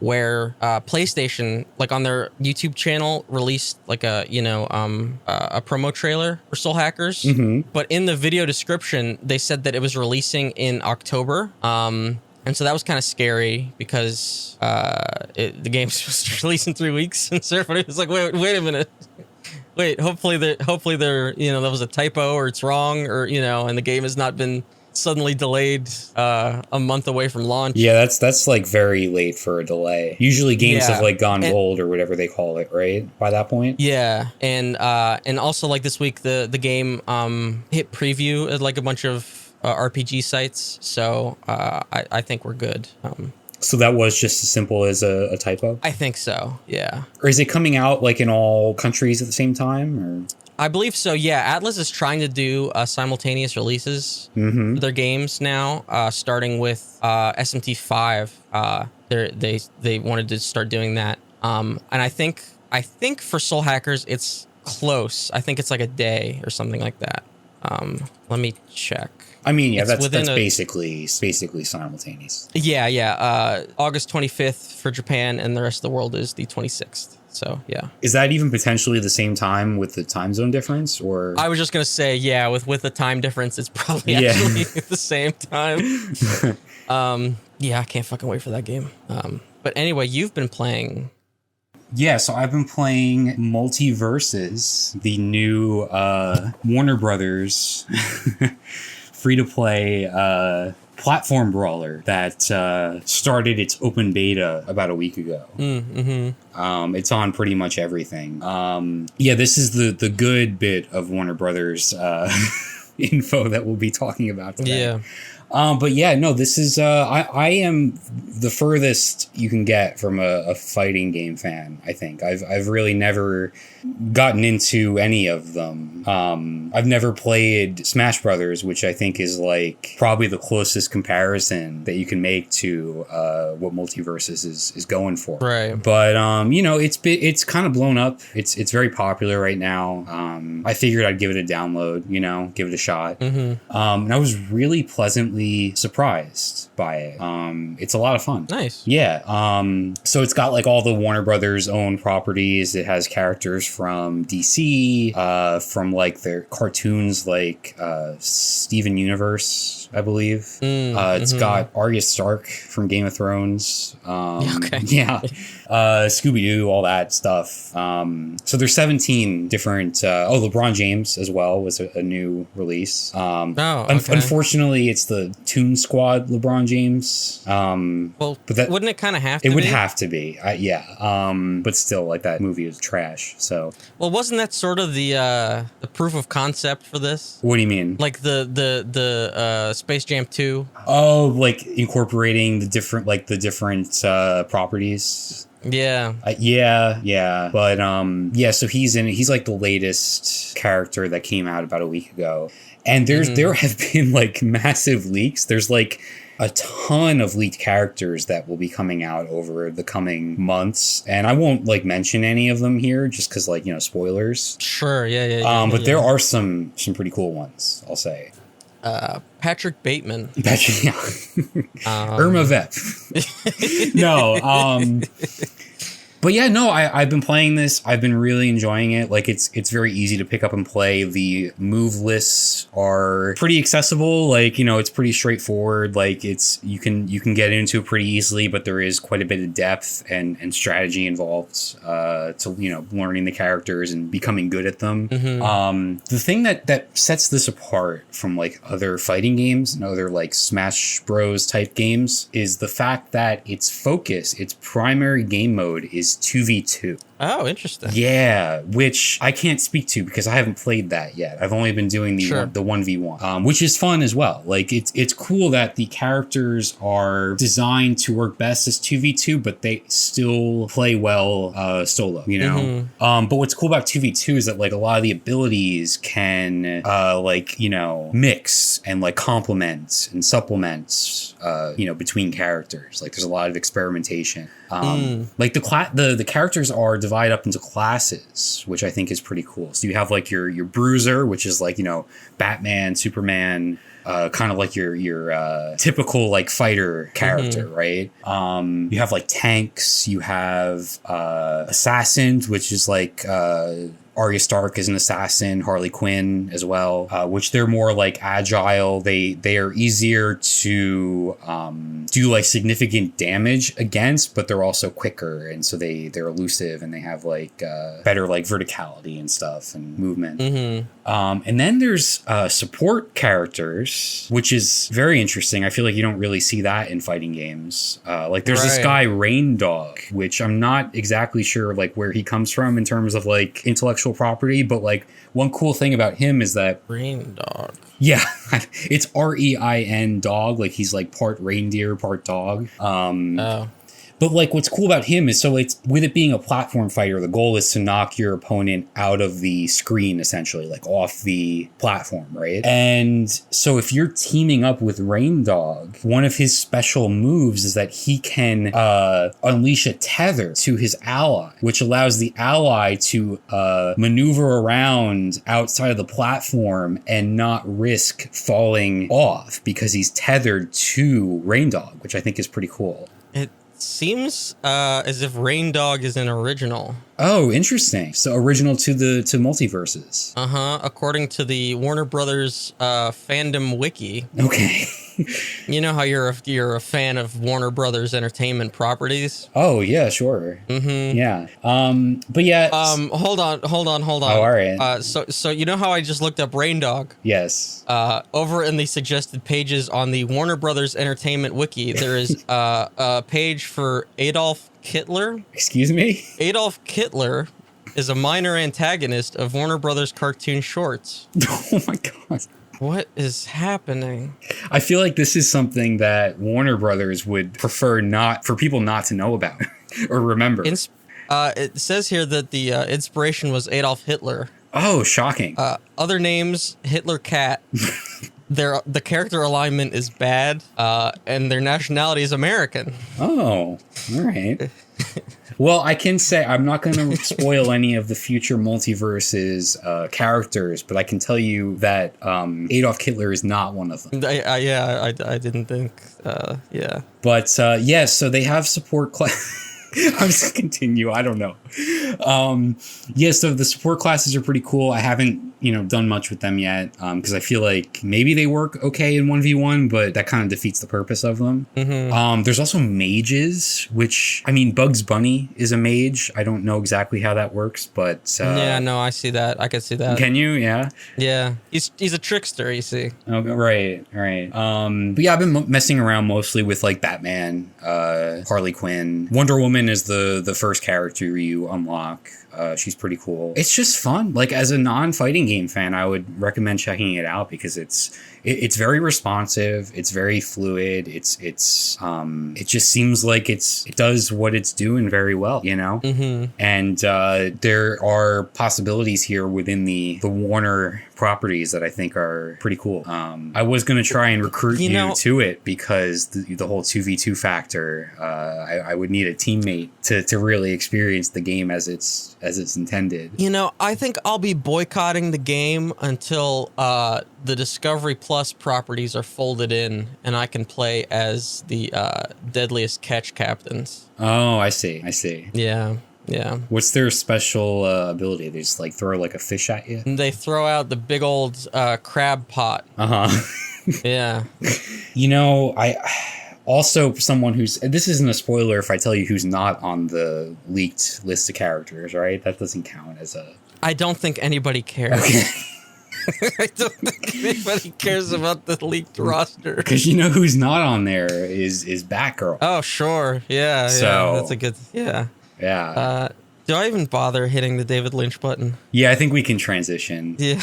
where PlayStation, like on their YouTube channel, released like a promo trailer for Soul Hackers. But in the video description, they said that it was releasing in October. And so that was kind of scary because the game's supposed to release in 3 weeks, and so everybody was like, "Wait a minute, wait. Hopefully there, you know, that was a typo or it's wrong, or you know, and the game has not been suddenly delayed a month away from launch." Yeah, that's like very late for a delay. Usually games Yeah. have like gone gold or whatever they call it, right? By that point. Yeah, and also like this week the game hit preview at like a bunch of RPG sites, so I think we're good. So that was just as simple as a typo? I think so, yeah. Or is it coming out like in all countries at the same time? Or? I believe so, yeah. Atlas is trying to do simultaneous releases for their games now, starting with SMT5. They wanted to start doing that. And I think for Soul Hackers, it's close. I think it's like a day or something like that. Let me check. I mean, yeah, It's that's within basically simultaneous. Yeah. August 25th for Japan, and the rest of the world is the 26th. So, yeah. Is that even potentially the same time with the time zone difference, or? I was just going to say, yeah, with the time difference, it's probably Yeah. actually the same time. Yeah, I can't fucking wait for that game. But anyway, you've been playing... Yeah, so I've been playing Multiverses, the new Warner Brothers free-to-play platform brawler that started its open beta about a week ago. It's on pretty much everything. Yeah, this is the good bit of Warner Brothers info that we'll be talking about today. Yeah. But yeah, no, this is, I am the furthest you can get from a fighting game fan, I think. I've really never gotten into any of them. I've never played Smash Brothers, which I think is like probably the closest comparison that you can make to, what Multiverses is going for. Right. But, you know, it's kind of blown up. It's very popular right now. I figured I'd give it a download, you know, give it a shot. And I was really pleasantly surprised by it. It's a lot of fun. Nice. Yeah. So it's got like all the Warner Brothers own properties. It has characters from DC, from like their cartoons, like Steven Universe, I believe. It's got Arya Stark from Game of Thrones. Okay. Yeah. Scooby-Doo, all that stuff. So there's 17 different, LeBron James as well was a new release. Okay. Unfortunately, it's the Toon Squad LeBron James. Well, but that, wouldn't it kind of have to it would be? have to be. Yeah. But still, like, that movie is trash. So Well, wasn't that sort of the proof of concept for this? what do you mean? Like the Space Jam 2? Oh, like incorporating the different properties. Yeah. Yeah. But yeah. So he's like the latest character that came out about a week ago, and there have been like massive leaks. There's like a ton of leaked characters that will be coming out over the coming months, and I won't like mention any of them here just because, like, you know, spoilers. Sure. Yeah. But there are some pretty cool ones, I'll say. Patrick Bateman. Irma Vep. No. But yeah, no, I've been playing this. I've been really enjoying it. Like, it's very easy to pick up and play. The move lists are pretty accessible. Like, you know, it's pretty straightforward. Like, you can get into it pretty easily, but there is quite a bit of depth and strategy involved to, you know, learning the characters and becoming good at them. The thing that sets this apart from like other fighting games and other like Smash Bros type games is the fact that its primary game mode is 2v2. Oh, interesting. Yeah, which I can't speak to because I haven't played that yet. I've only been doing the 1v1, which is fun as well. Like, it's cool that the characters are designed to work best as 2v2, but they still play well solo, you know? But what's cool about 2v2 is that like a lot of the abilities can like, you know, mix and like complement and supplement you know, between characters. Like, there's a lot of experimentation. Like the characters are divided up into classes, which I think is pretty cool. So you have like your bruiser, which is like, you know, Batman, Superman, kind of like your typical like fighter character, right? You have like tanks, you have assassins, which is like Arya Stark is an assassin, Harley Quinn as well, which they're more like agile. They are easier to do like significant damage against, but they're also quicker, and so they're elusive, and they have like better like verticality and stuff and movement. And then there's support characters, which is very interesting. I feel like you don't really see that in fighting games. Like there's this guy Rain Dog, which I'm not exactly sure like where he comes from in terms of like intellectual property, but like one cool thing about him is that Rain Dog. Yeah, it's REIN dog. Like he's like part reindeer, part dog. But like what's cool about him is, so it's with it being a platform fighter, the goal is to knock your opponent out of the screen, essentially, like off the platform, right? And so if you're teaming up with Rain Dog, one of his special moves is that he can unleash a tether to his ally, which allows the ally to maneuver around outside of the platform and not risk falling off because he's tethered to Rain Dog, which I think is pretty cool. Seems as if Rain Dog is an original. Oh, interesting. So original to multiverses. According to the Warner Brothers fandom wiki. Okay. You know how you're a fan of Warner Brothers Entertainment properties? Oh yeah, sure. Yeah. But yeah. Hold on. Oh, all right. So you know how I just looked up Rain Dog? Yes. Over in the suggested pages on the Warner Brothers Entertainment wiki, there is a page for Adolf Hitler. Excuse me? Adolf Hitler is a minor antagonist of Warner Brothers cartoon shorts. Oh my god. What is happening? I feel like this is something that Warner Brothers would prefer for people not to know about or remember. It says here that the inspiration was Adolf Hitler. Oh, shocking. Other names, Hitler Cat. The character alignment is bad, and their nationality is American. Oh, all right. Well, I can say I'm not going to spoil any of the future multiverses characters, but I can tell you that Adolf Hitler is not one of them. I didn't think. Yeah. But yeah, so they have support class. I'm just gonna continue. I don't know. Yeah, so the support classes are pretty cool. I haven't, done much with them yet because I feel like maybe they work okay in 1v1, but that kind of defeats the purpose of them. There's also mages, which, I mean, Bugs Bunny is a mage. I don't know exactly how that works, but yeah, no, I see that. I can see that. Can you? Yeah. Yeah, he's a trickster. You see. Oh, right. But yeah, I've been messing around mostly with like Batman, Harley Quinn, Wonder Woman Woman is the first character you unlock. She's pretty cool. It's just fun. Like, as a non-fighting game fan, I would recommend checking it out because it's very responsive. It's very fluid. It just seems like it does what it's doing very well, you know? Mm-hmm. And there are possibilities here within the Warner properties that I think are pretty cool. I was going to try and recruit you to it because the whole 2v2 factor, I would need a teammate to really experience the game as it's intended. You know, I think I'll be boycotting the game until the Discovery Plus properties are folded in and I can play as the Deadliest Catch captains. Oh, I see. Yeah. What's their special ability? They just like throw like a fish at you? And they throw out the big old crab pot. Yeah. You know, I also someone this isn't a spoiler if I tell you who's not on the leaked list of characters, right? That doesn't count as a... I don't think anybody cares. Okay. I don't think anybody cares about the leaked roster. Because you know who's not on there is Batgirl. Oh, sure. Yeah. That's a good... Yeah. Yeah. Do I even bother hitting the David Lynch button? Yeah, I think we can transition. Yeah.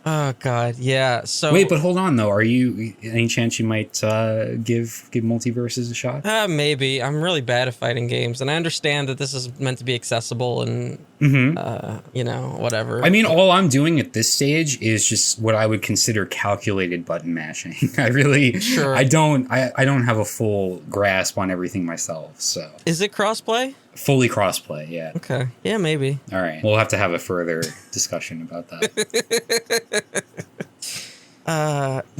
Oh, God. Yeah. So wait, but hold on, though. Are you... Any chance you might give Multiverses a shot? Maybe. I'm really bad at fighting games, and I understand that this is meant to be accessible and, you know, whatever. I mean, all I'm doing at this stage is just what I would consider calculated button mashing. Sure. I don't have a full grasp on everything myself, so... Is it crossplay? Fully crossplay, yeah. Okay. Yeah, maybe. All right. We'll have to have a further discussion about that.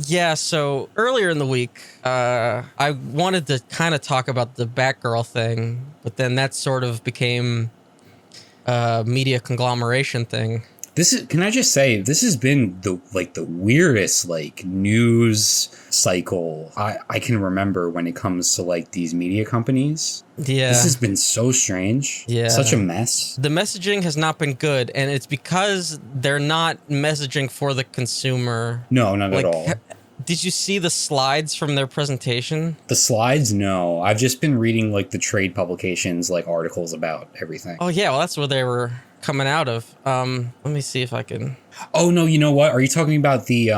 Yeah, so earlier in the week, I wanted to kind of talk about the Batgirl thing, but then that sort of became a media conglomeration thing. Can I just say, this has been the weirdest news cycle I can remember when it comes to these media companies. Yeah. This has been so strange. Yeah. Such a mess. The messaging has not been good, and it's because they're not messaging for the consumer. No, not at all. Did you see the slides from their presentation? The slides? No. I've just been reading the trade publications, articles about everything. Oh, yeah. Well, that's where they were coming out of. Let me see if I can... Oh, no, you know what? Are you talking about the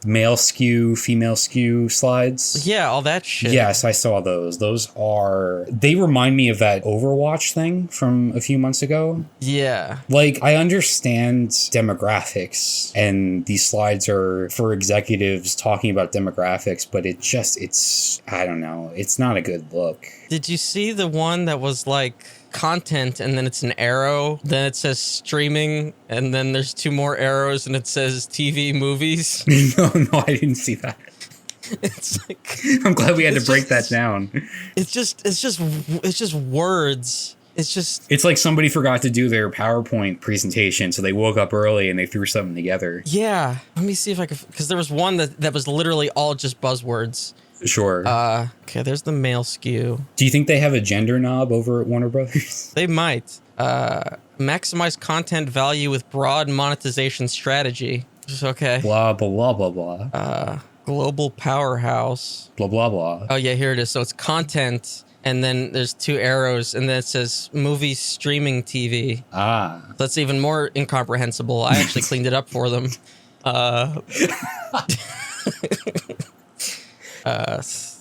male skew, female skew slides? Yeah, all that shit. Yes, I saw those. They remind me of that Overwatch thing from a few months ago. Yeah. I understand demographics, and these slides are for executives talking about demographics, but it's I don't know. It's not a good look. Did you see the one that was content and then it's an arrow, then it says streaming, and then there's two more arrows and it says TV movies? No, I didn't see that. It's I'm glad we had to break that down. It's just words. It's like somebody forgot to do their PowerPoint presentation, so they woke up early and they threw something together. Yeah. Let me see if I can, because there was one that was literally all just buzzwords. Sure. Okay, there's the male skew. Do you think they have a gender knob over at Warner Brothers? They might. Maximize content value with broad monetization strategy. Okay. Blah, blah, blah, blah, blah. Global powerhouse. Blah, blah, blah. Oh, yeah, here it is. So it's content, and then there's two arrows, and then it says movie streaming TV. Ah. That's even more incomprehensible. I actually cleaned it up for them.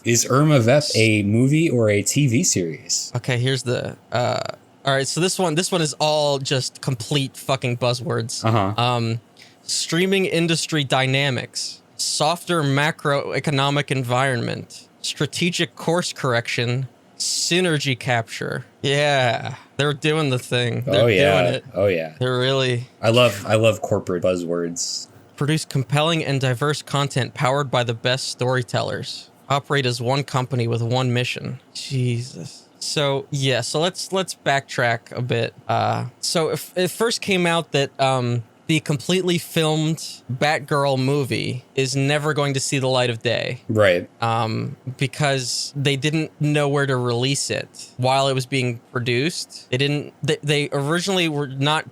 Is Irma Vep a movie or a TV series? Okay, here's the... all right, so this one is all just complete fucking buzzwords. Streaming industry dynamics, softer macroeconomic environment, strategic course correction, synergy capture. Yeah, they're doing the thing. They're doing it. Oh yeah. They're really... I love corporate buzzwords. Produce compelling and diverse content powered by the best storytellers. Operate as one company with one mission. Jesus. So yeah, so let's backtrack a bit. So it first came out that the completely filmed Batgirl movie is never going to see the light of day. Right. Because they didn't know where to release it while it was being produced. They originally were not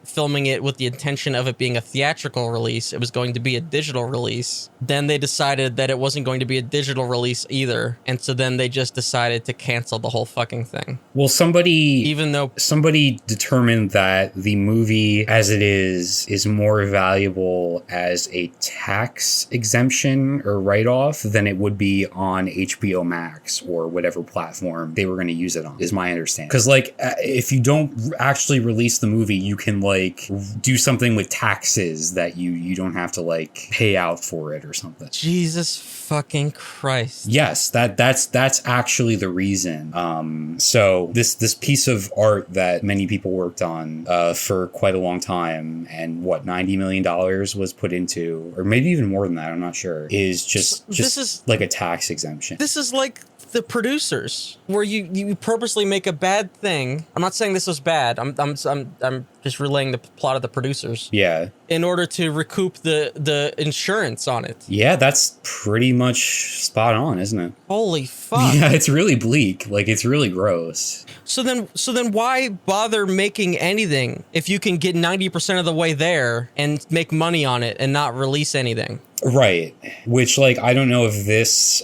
filming it with the intention of it being a theatrical release. It was going to be a digital release. Then they decided that it wasn't going to be a digital release either. And so then they just decided to cancel the whole fucking thing. Well, Even though somebody determined that the movie as it is more valuable as a tax exemption or write-off than it would be on HBO Max or whatever platform they were going to use it on, is my understanding. Because, like, if you don't actually release the movie, you can, like, do something with taxes that you don't have to, like, pay out for it or something. Jesus fucking Christ. Yes, that's actually the reason. So this piece of art that many people worked on for quite a long time, and what, $90 million was put into, or maybe even more than that, I'm not sure, is just This is like a tax exemption. This is like the producers, where you purposely make a bad thing. I'm not saying this was bad. I'm just relaying the plot of the producers. Yeah. In order to recoup the insurance on it. Yeah, that's pretty much spot on, isn't it? Holy fuck. Yeah, it's really bleak. Like, it's really gross. So then why bother making anything if you can get 90% of the way there and make money on it and not release anything? Right. Which, like, I don't know if this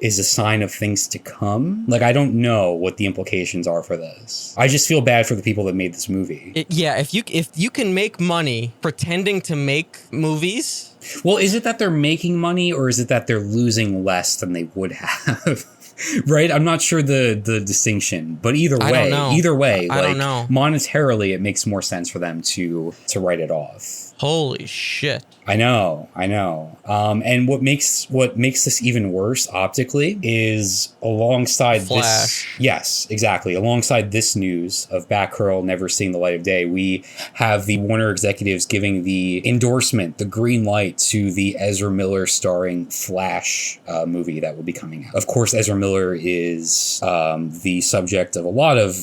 is a sign of things to come. Like, I don't know what the implications are for this. I just feel bad for the people that made this movie. If you can make money pretending to make movies. Well, is it that they're making money, or is it that they're losing less than they would have? Right? I'm not sure the distinction, but either way, I like, don't know. Monetarily, it makes more sense for them to write it off. Holy shit. I know. And what makes this even worse optically is alongside Flash. this. Yes, exactly. Alongside this news of Batgirl never seeing the light of day, we have the Warner executives giving the endorsement, the green light to the Ezra Miller starring Flash movie that will be coming out. Of course, Ezra Miller is the subject of a lot of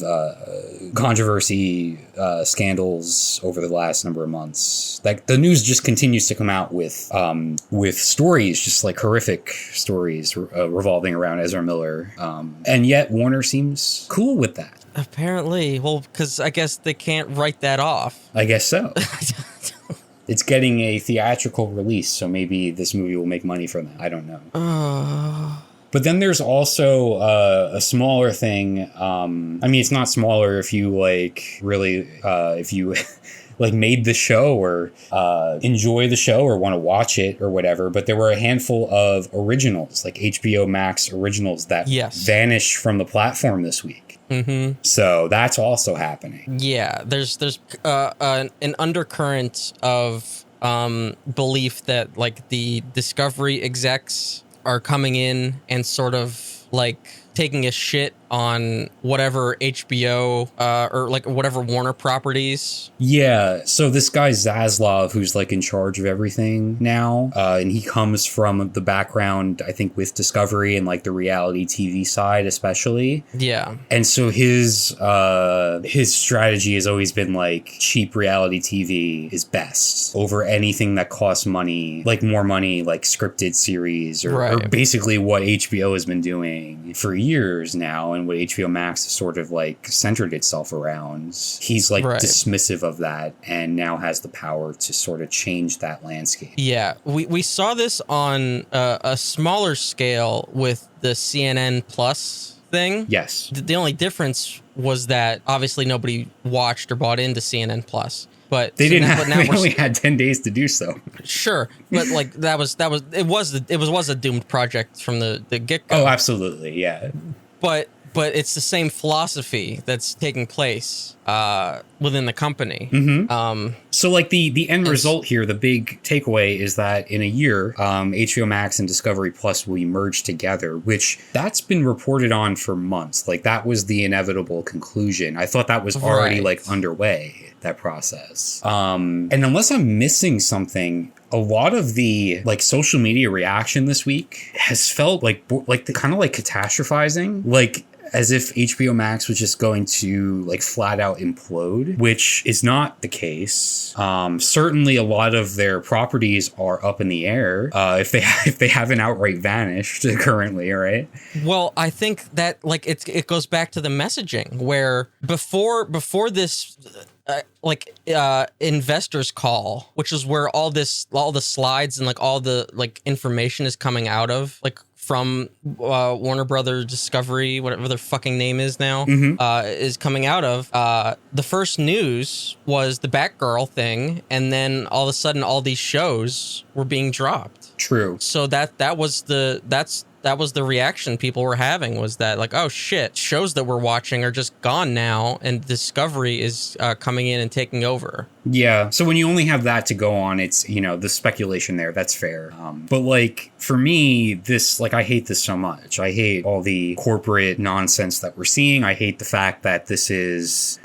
controversy, scandals over the last number of months. Like, the news just continues to come out with stories, just like horrific stories revolving around Ezra Miller. And yet Warner seems cool with that. Apparently. Well, because I guess they can't write that off. I guess so. It's getting a theatrical release, so maybe this movie will make money from that. I don't know. But then there's also a smaller thing. I mean, it's not smaller if you like really, if you like made the show or enjoy the show or want to watch it or whatever. But there were a handful of originals, like HBO Max originals, that vanished from the platform this week. Mm-hmm. So that's also happening. Yeah, there's an undercurrent of belief that like the Discovery execs are coming in and sort of like taking a shit on whatever HBO or like whatever Warner properties. Yeah, so this guy Zaslav, who's like in charge of everything now, and he comes from the background, I think, with Discovery and like the reality TV side especially. Yeah. And so his strategy has always been like cheap reality TV is best over anything that costs money, like more money, like scripted series or basically what HBO has been doing for years now, and what HBO Max has sort of like centered itself around. He's like dismissive of that and now has the power to sort of change that landscape. Yeah, we saw this on a smaller scale with the CNN Plus thing. Yes. The only difference was that obviously nobody watched or bought into CNN Plus. But they didn't have. They only had 10 days to do so. Sure, but like it was a doomed project from the get-go. Oh, absolutely, yeah. But it's the same philosophy that's taking place within the company. Mm-hmm. So like the end result here, the big takeaway is that in a year, HBO Max and Discovery Plus will be merged together, which that's been reported on for months. Like that was the inevitable conclusion. I thought that was already like underway, that process. And unless I'm missing something, a lot of the like social media reaction this week has felt like kind of like catastrophizing. Like as if HBO Max was just going to like flat out implode, which is not the case. Certainly a lot of their properties are up in the air, if they haven't outright vanished currently, right? Well, I think that like it goes back to the messaging where before this investors call, which is where all the slides and like all the like information is coming out of, like from Warner Brothers Discovery, whatever their fucking name is now, is coming out of. The first news was the Batgirl thing, and then all of a sudden all these shows were being dropped. True. So that was the reaction people were having, was that like, oh shit, shows that we're watching are just gone now, and Discovery is coming in and taking over. Yeah. So when you only have that to go on, it's, you know, the speculation there, that's fair. But like for me, this, like, I hate this so much. I hate all the corporate nonsense that we're seeing. I hate the fact that this is,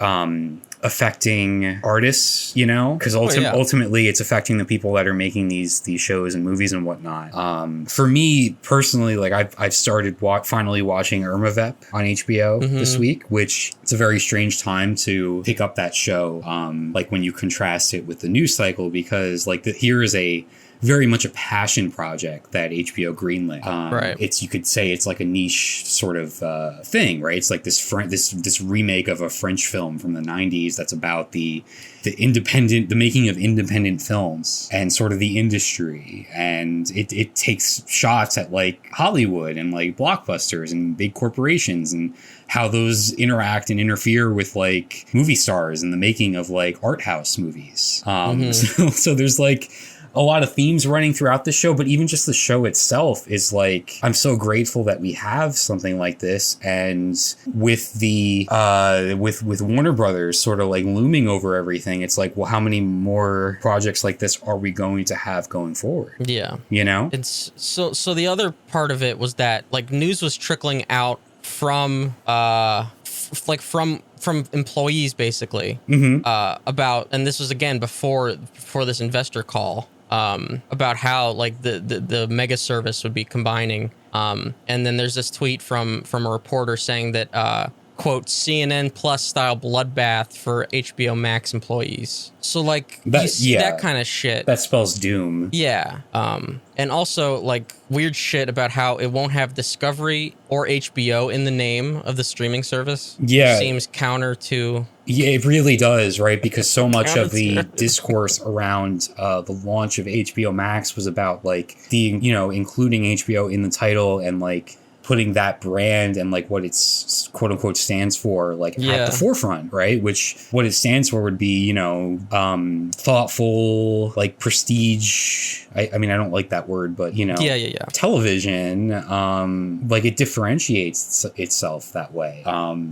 affecting artists, you know, because ultimately it's affecting the people that are making these shows and movies and whatnot. For me personally, like I've started finally watching Irma Vep on HBO this week, which it's a very strange time to pick up that show. Like when you contrast it with the news cycle, because like here is a very much a passion project that HBO greenlit. Right. You could say it's like a niche sort of thing, right? It's like this remake of a French film from the 90s that's about the making of independent films and sort of the industry. And it takes shots at like Hollywood and like blockbusters and big corporations and how those interact and interfere with like movie stars and the making of like art house movies. So there's like a lot of themes running throughout the show, but even just the show itself is like, I'm so grateful that we have something like this. And with the with Warner Brothers sort of like looming over everything, it's like, well, how many more projects like this are we going to have going forward? Yeah, you know. It's so the other part of it was that like news was trickling out from from employees basically about, and this was again before this investor call, about how like the mega service would be combining, and then there's this tweet from a reporter saying that quote, CNN Plus style bloodbath for HBO Max employees. So like you see that kind of shit. That spells doom. Yeah. And also like weird shit about how it won't have Discovery or HBO in the name of the streaming service. Yeah. Seems counter to... Yeah, it really does, right? Because so much of the discourse around the launch of HBO Max was about like including HBO in the title and like putting that brand and like what it's quote unquote stands for like at the forefront, right? Which what it stands for would be, thoughtful, like prestige. I mean, I don't like that word, but television, like it differentiates itself that way.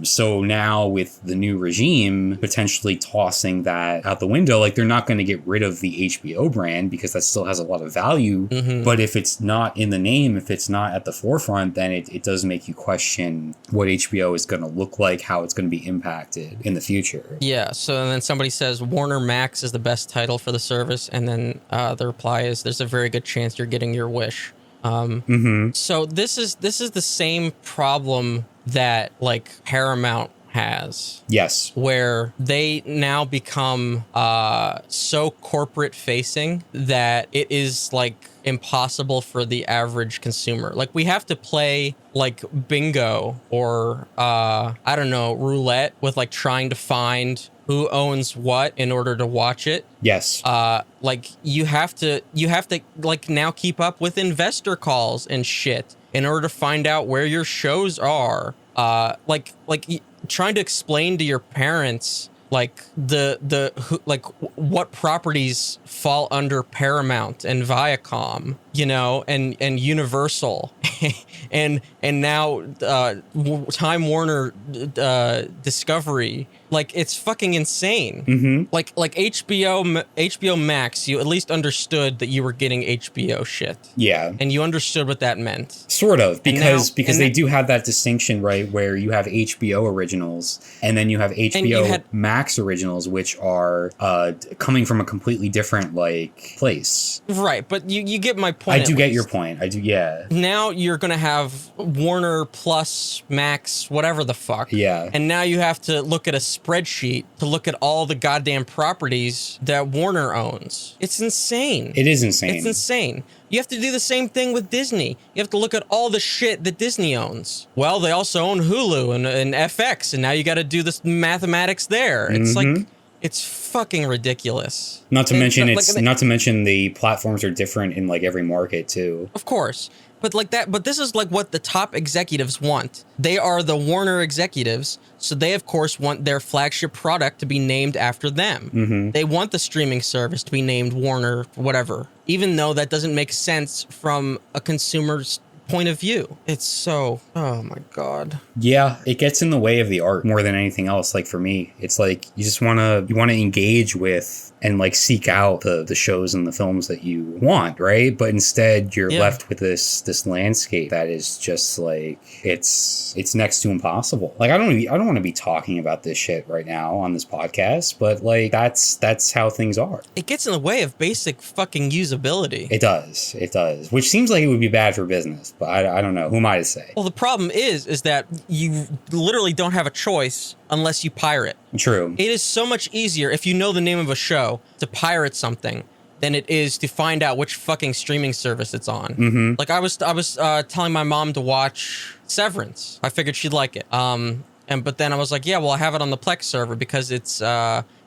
So now with the new regime potentially tossing that out the window, like they're not going to get rid of the HBO brand because that still has a lot of value. But if it's not in the name, if it's not at the forefront, then it does make you question what HBO is going to look like, how it's going to be impacted in the future. Yeah. So then somebody says Warner Max is the best title for the service. And then the reply is there's a very good chance you're getting your wish. So this is the same problem that like Paramount has. Yes. Where they now become so corporate facing that it is like impossible for the average consumer. Like we have to play like bingo or I don't know, roulette with like trying to find who owns what in order to watch it. Yes. Like you have to like now keep up with investor calls and shit in order to find out where your shows are. Like trying to explain to your parents like like what properties fall under Paramount and Viacom, and Universal and now Time Warner Discovery. Like it's fucking insane. Like HBO Max, you at least understood that you were getting HBO shit. Yeah. And you understood what that meant. Sort of, because they do have that distinction, right, where you have HBO originals and then you have HBO Max originals, which are coming from a completely different like place. Right, but you get my point. I do get your point. I do, yeah. Now you're going to have Warner Plus, Max, whatever the fuck. Yeah. And now you have to look at a spreadsheet to look at all the goddamn properties that Warner owns. It's insane. It is insane. It's insane. You have to do the same thing with Disney. You have to look at all the shit that Disney owns. Well, they also own Hulu and FX, and now you got to do this mathematics there. It's like, it's fucking ridiculous. Not to And mention the platforms are different in like every market too. Of course. But like that, but this is like what the top executives want. They are the Warner executives, so they of course want their flagship product to be named after them. They want the streaming service to be named Warner, whatever, even though that doesn't make sense from a consumer's point of view. It's so, oh my God. Yeah, it gets in the way of the art more than anything else. Like for me, it's like you just want to engage with and like seek out the shows and the films that you want, right? But instead you're left with this landscape that is just like it's next to impossible. Like I don't want to be talking about this shit right now on this podcast, but like that's how things are. It gets in the way of basic fucking usability. It does, which seems like it would be bad for business, but I don't know. Who am I to say? Well, the problem is that you literally don't have a choice unless you pirate. True. It is so much easier if you know the name of a show to pirate something than it is to find out which fucking streaming service it's on. Like I was telling my mom to watch Severance. I figured she'd like it. But then I was like, yeah, well, I have it on the Plex server because it's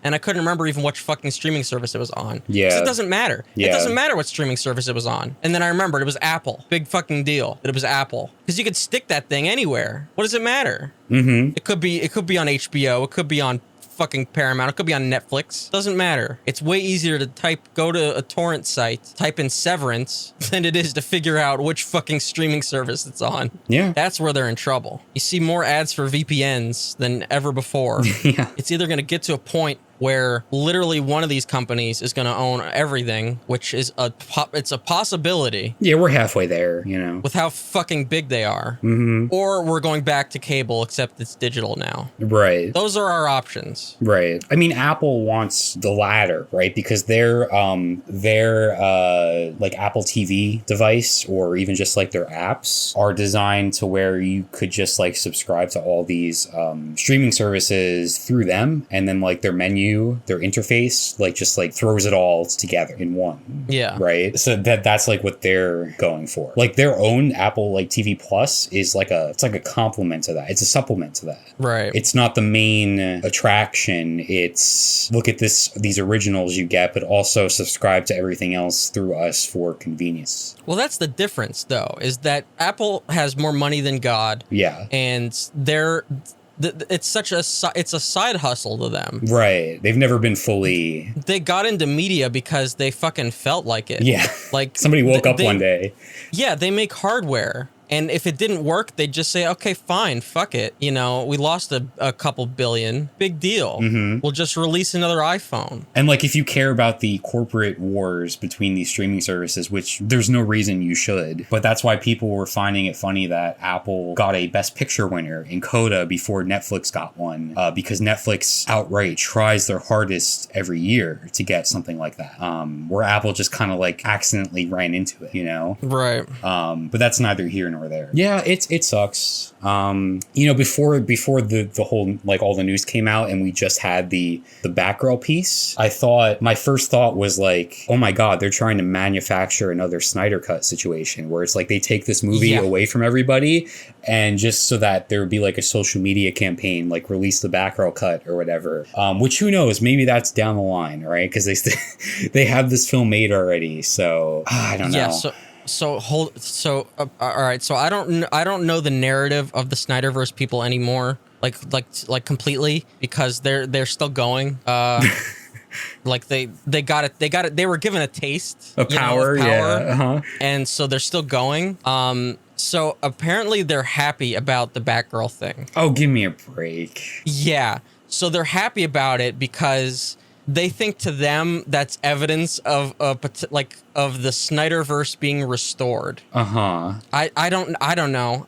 and I couldn't remember even which fucking streaming service it was on. Yeah. 'Cause it doesn't matter. Yeah. It doesn't matter what streaming service it was on. And then I remembered it was Apple. Big fucking deal that it was Apple. Because you could stick that thing anywhere. What does it matter? It could be on HBO. It could be on fucking Paramount. It could be on Netflix. Doesn't matter. It's way easier to go to a torrent site, type in Severance, than it is to figure out which fucking streaming service it's on. Yeah. That's where they're in trouble. You see more ads for VPNs than ever before. Yeah. It's either going to get to a point where literally one of these companies is going to own everything, which is it's a possibility. Yeah, we're halfway there, you know. With how fucking big they are. Or we're going back to cable, except it's digital now. Right. Those are our options. Right. I mean, Apple wants the latter, right? Because their like Apple TV device or even just like their apps are designed to where you could just like subscribe to all these streaming services through them, and then like their menu, their interface, like just like throws it all together in one. Yeah. Right. So that's like what they're going for. Like their own Apple like TV Plus is like it's like a complement to that. It's a supplement to that. Right. It's not the main attraction. It's look at these originals you get, but also subscribe to everything else through us for convenience. Well, that's the difference, though, is that Apple has more money than God. Yeah. And it's a side hustle to them. Right. They've never been fully. They got into media because they fucking felt like it. Yeah. Like somebody woke up one day. Yeah, they make hardware. And if it didn't work, they'd just say, okay, fine, fuck it. You know, we lost a couple billion. Big deal. We'll just release another iPhone. And like, if you care about the corporate wars between these streaming services, which there's no reason you should, but that's why people were finding it funny that Apple got a Best Picture winner in Coda before Netflix got one, because Netflix outright tries their hardest every year to get something like that, where Apple just kind of like accidentally ran into it, you know? Right. But that's neither here nor there. Yeah, it sucks. You know, before the whole like all the news came out and we just had the Batgirl piece, my first thought was like, oh my God, they're trying to manufacture another Snyder Cut situation where it's like they take this movie away from everybody and just so that there would be like a social media campaign, like release the Batgirl cut or whatever. Which who knows, maybe that's down the line, right? Because they have this film made already, so I don't know. Yeah, all right. So I don't know the narrative of the Snyderverse people anymore, like completely, because they're still going. Like they got it. They were given a taste of power, yeah, and so they're still going. So apparently they're happy about the Batgirl thing. Oh, give me a break. Yeah. So they're happy about it because they think to them that's evidence of of the Snyderverse being restored. I don't know.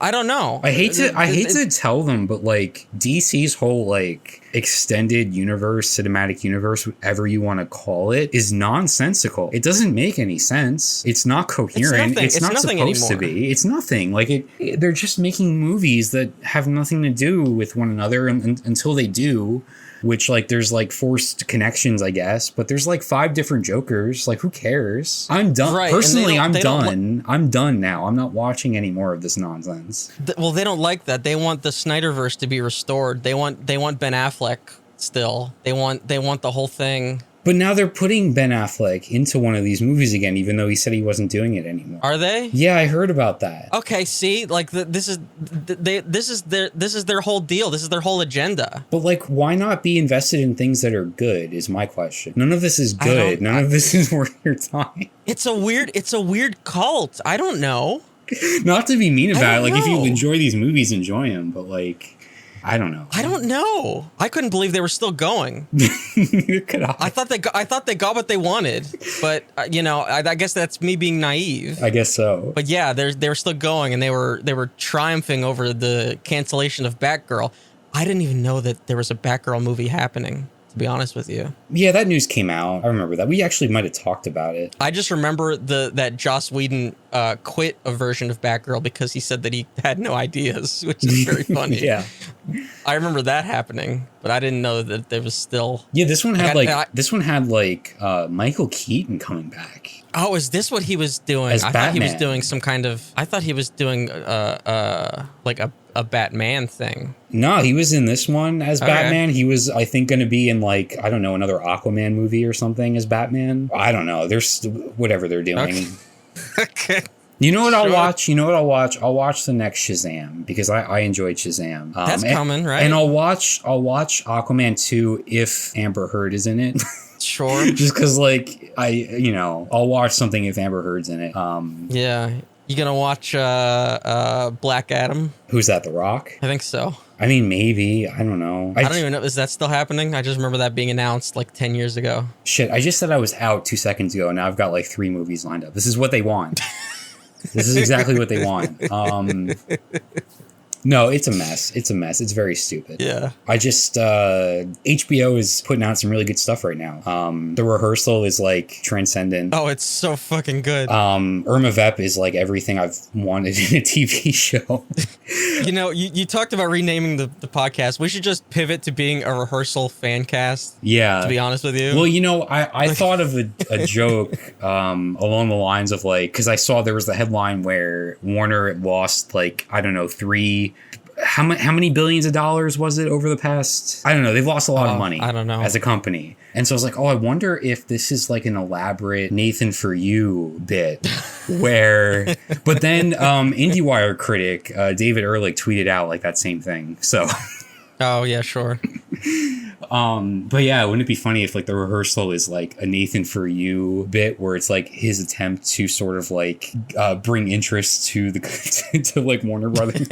I hate to tell them, but like DC's whole like extended universe, cinematic universe, whatever you want to call it, is nonsensical. It doesn't make any sense. It's not coherent. It's not supposed to be. It's nothing. Like they're just making movies that have nothing to do with one another until they do. Which, like, there's, like, forced connections, I guess. But there's, like, 5 different Jokers. Like, who cares? I'm done. Right, personally, I'm done. I'm done now. I'm not watching any more of this nonsense. Well, they don't like that. They want the Snyderverse to be restored. They want Ben Affleck still. They want the whole thing. But now they're putting Ben Affleck into one of these movies again, even though he said he wasn't doing it anymore. Are they? Yeah, I heard about that. Okay, see, like this is their whole deal. This is their whole agenda. But like, why not be invested in things that are good? Is my question. None of this is good. None of this is worth your time. It's a weird cult. I don't know. Not to be mean about it. Like, if you enjoy these movies, enjoy them. But like, I don't know. I don't know. I couldn't believe they were still going. I thought they got what they wanted, but I guess that's me being naive. I guess so. But yeah, they were still going, and they were triumphing over the cancellation of Batgirl. I didn't even know that there was a Batgirl movie happening, to be honest with you. Yeah, that news came out. I remember that. We actually might have talked about it. I just remember that Joss Whedon quit a version of Batgirl because he said that he had no ideas, which is very funny. Yeah. I remember that happening, but I didn't know that there was still. Yeah, this one had Michael Keaton coming back. Oh, is this what he was doing? As Batman. Thought he was doing some kind of. I thought he was doing like a Batman thing. No, he was in this one as Batman. He was, I think, going to be in like, I don't know, another Aquaman movie or something as Batman. I don't know. There's whatever they're doing. Okay. You know what I'll watch? I'll watch the next Shazam because I enjoyed Shazam. That's coming, right? And I'll watch Aquaman 2 if Amber Heard is in it. Sure. Just because, like, I'll watch something if Amber Heard's in it. Yeah. You gonna watch Black Adam? Who's that, The Rock? I think so. I mean, maybe. I don't know. I don't even know. Is that still happening? I just remember that being announced like 10 years ago. Shit, I just said I was out 2 seconds ago, and now I've got like 3 movies lined up. This is what they want. This is exactly what they want. No, it's a mess. It's very stupid. Yeah. I just, HBO is putting out some really good stuff right now. The Rehearsal is like transcendent. Oh, it's so fucking good. Irma Vep is like everything I've wanted in a TV show. You talked about renaming the podcast. We should just pivot to being a Rehearsal fan cast. Yeah. To be honest with you. Well, I thought of a joke along the lines of like, because I saw there was the headline where Warner lost like, I don't know, how many billions of dollars was it over the past? I don't know. They've lost a lot of money. I don't know. As a company. And so I was like, I wonder if this is like an elaborate Nathan for You bit where, but then IndieWire critic David Ehrlich tweeted out like that same thing. So. Oh yeah, sure. But yeah, wouldn't it be funny if like The Rehearsal is like a Nathan for You bit where it's like his attempt to sort of like bring interest to the to like Warner Brothers.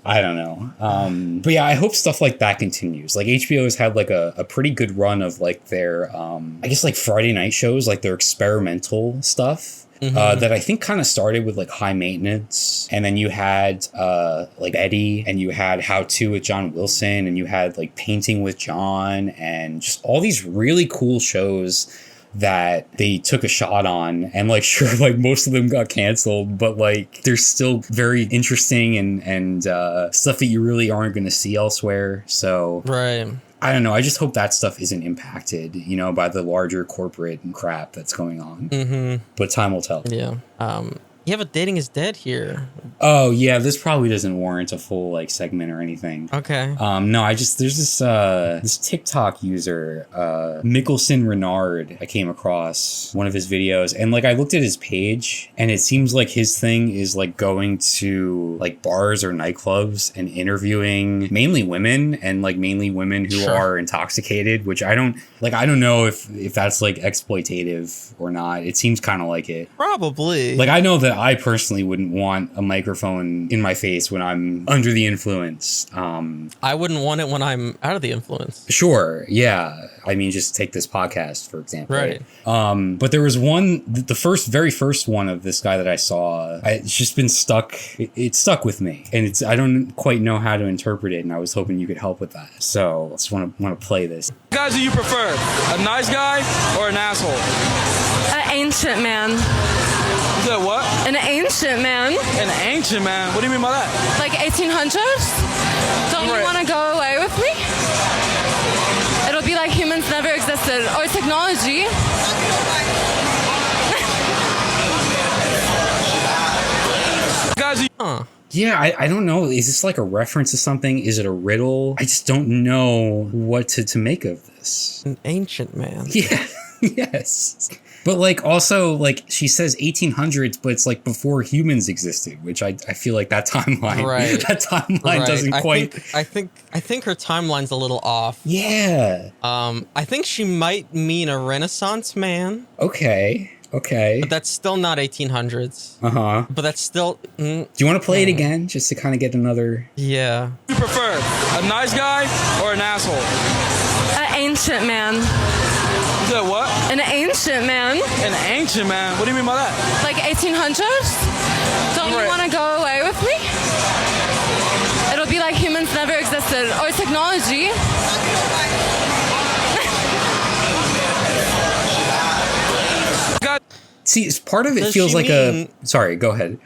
I don't know. But yeah, I hope stuff like that continues. Like HBO has had like a pretty good run of like their I guess like Friday night shows, like their experimental stuff. That I think kind of started with like High Maintenance, and then you had like Eddie, and you had How To with John Wilson, and you had like Painting with John, and just all these really cool shows that they took a shot on, and like sure, like most of them got canceled, but like they're still very interesting and stuff that you really aren't going to see elsewhere. So right. I don't know. I just hope that stuff isn't impacted, by the larger corporate crap that's going on. Mm-hmm. But time will tell. Yeah. You have a Dating is Dead here. Oh, yeah. This probably doesn't warrant a full like segment or anything. Okay. No, there's this TikTok user, Mickelson Renard. I came across one of his videos, and like I looked at his page, and it seems like his thing is like going to like bars or nightclubs and interviewing mainly women, and like mainly women who are intoxicated, which I don't know if that's like exploitative or not. It seems kind of like it. Probably. Like I know that but I personally wouldn't want a microphone in my face when I'm under the influence. I wouldn't want it when I'm out of the influence. Sure, yeah. I mean, just take this podcast, for example. Right. But there was one, the very first one of this guy that I saw, it's just been stuck. It stuck with me. And I don't quite know how to interpret it, and I was hoping you could help with that. So I just want to play this. What guys do you prefer? A nice guy or an asshole? An ancient man. You said what? An ancient man. An ancient man? What do you mean by that? Like 1800s? Don't you Right. want to go away with me? It'll be like humans never existed. Or technology. Guys, do you Yeah, I don't know. Is this like a reference to something? Is it a riddle? I just don't know what to make of this. An ancient man. Yeah, yes. But like also like she says 1800s, but it's like before humans existed, which I feel like that timeline, Right. that timeline doesn't quite. I think her timeline's a little off. Yeah. I think she might mean a Renaissance man, Okay. but that's still not 1800s. Uh-huh. But that's still, Do you want to play it again just to kind of get another? yeah. prefer? A nice guy or an asshole? An ancient man. You said what? An ancient man. An ancient man? What do you mean by that? Like 1800s? Don't Right. you want to go away with me? It'll be like humans never existed. Or technology. Guys, See, part of it Does feels she like mean- Sorry, go ahead.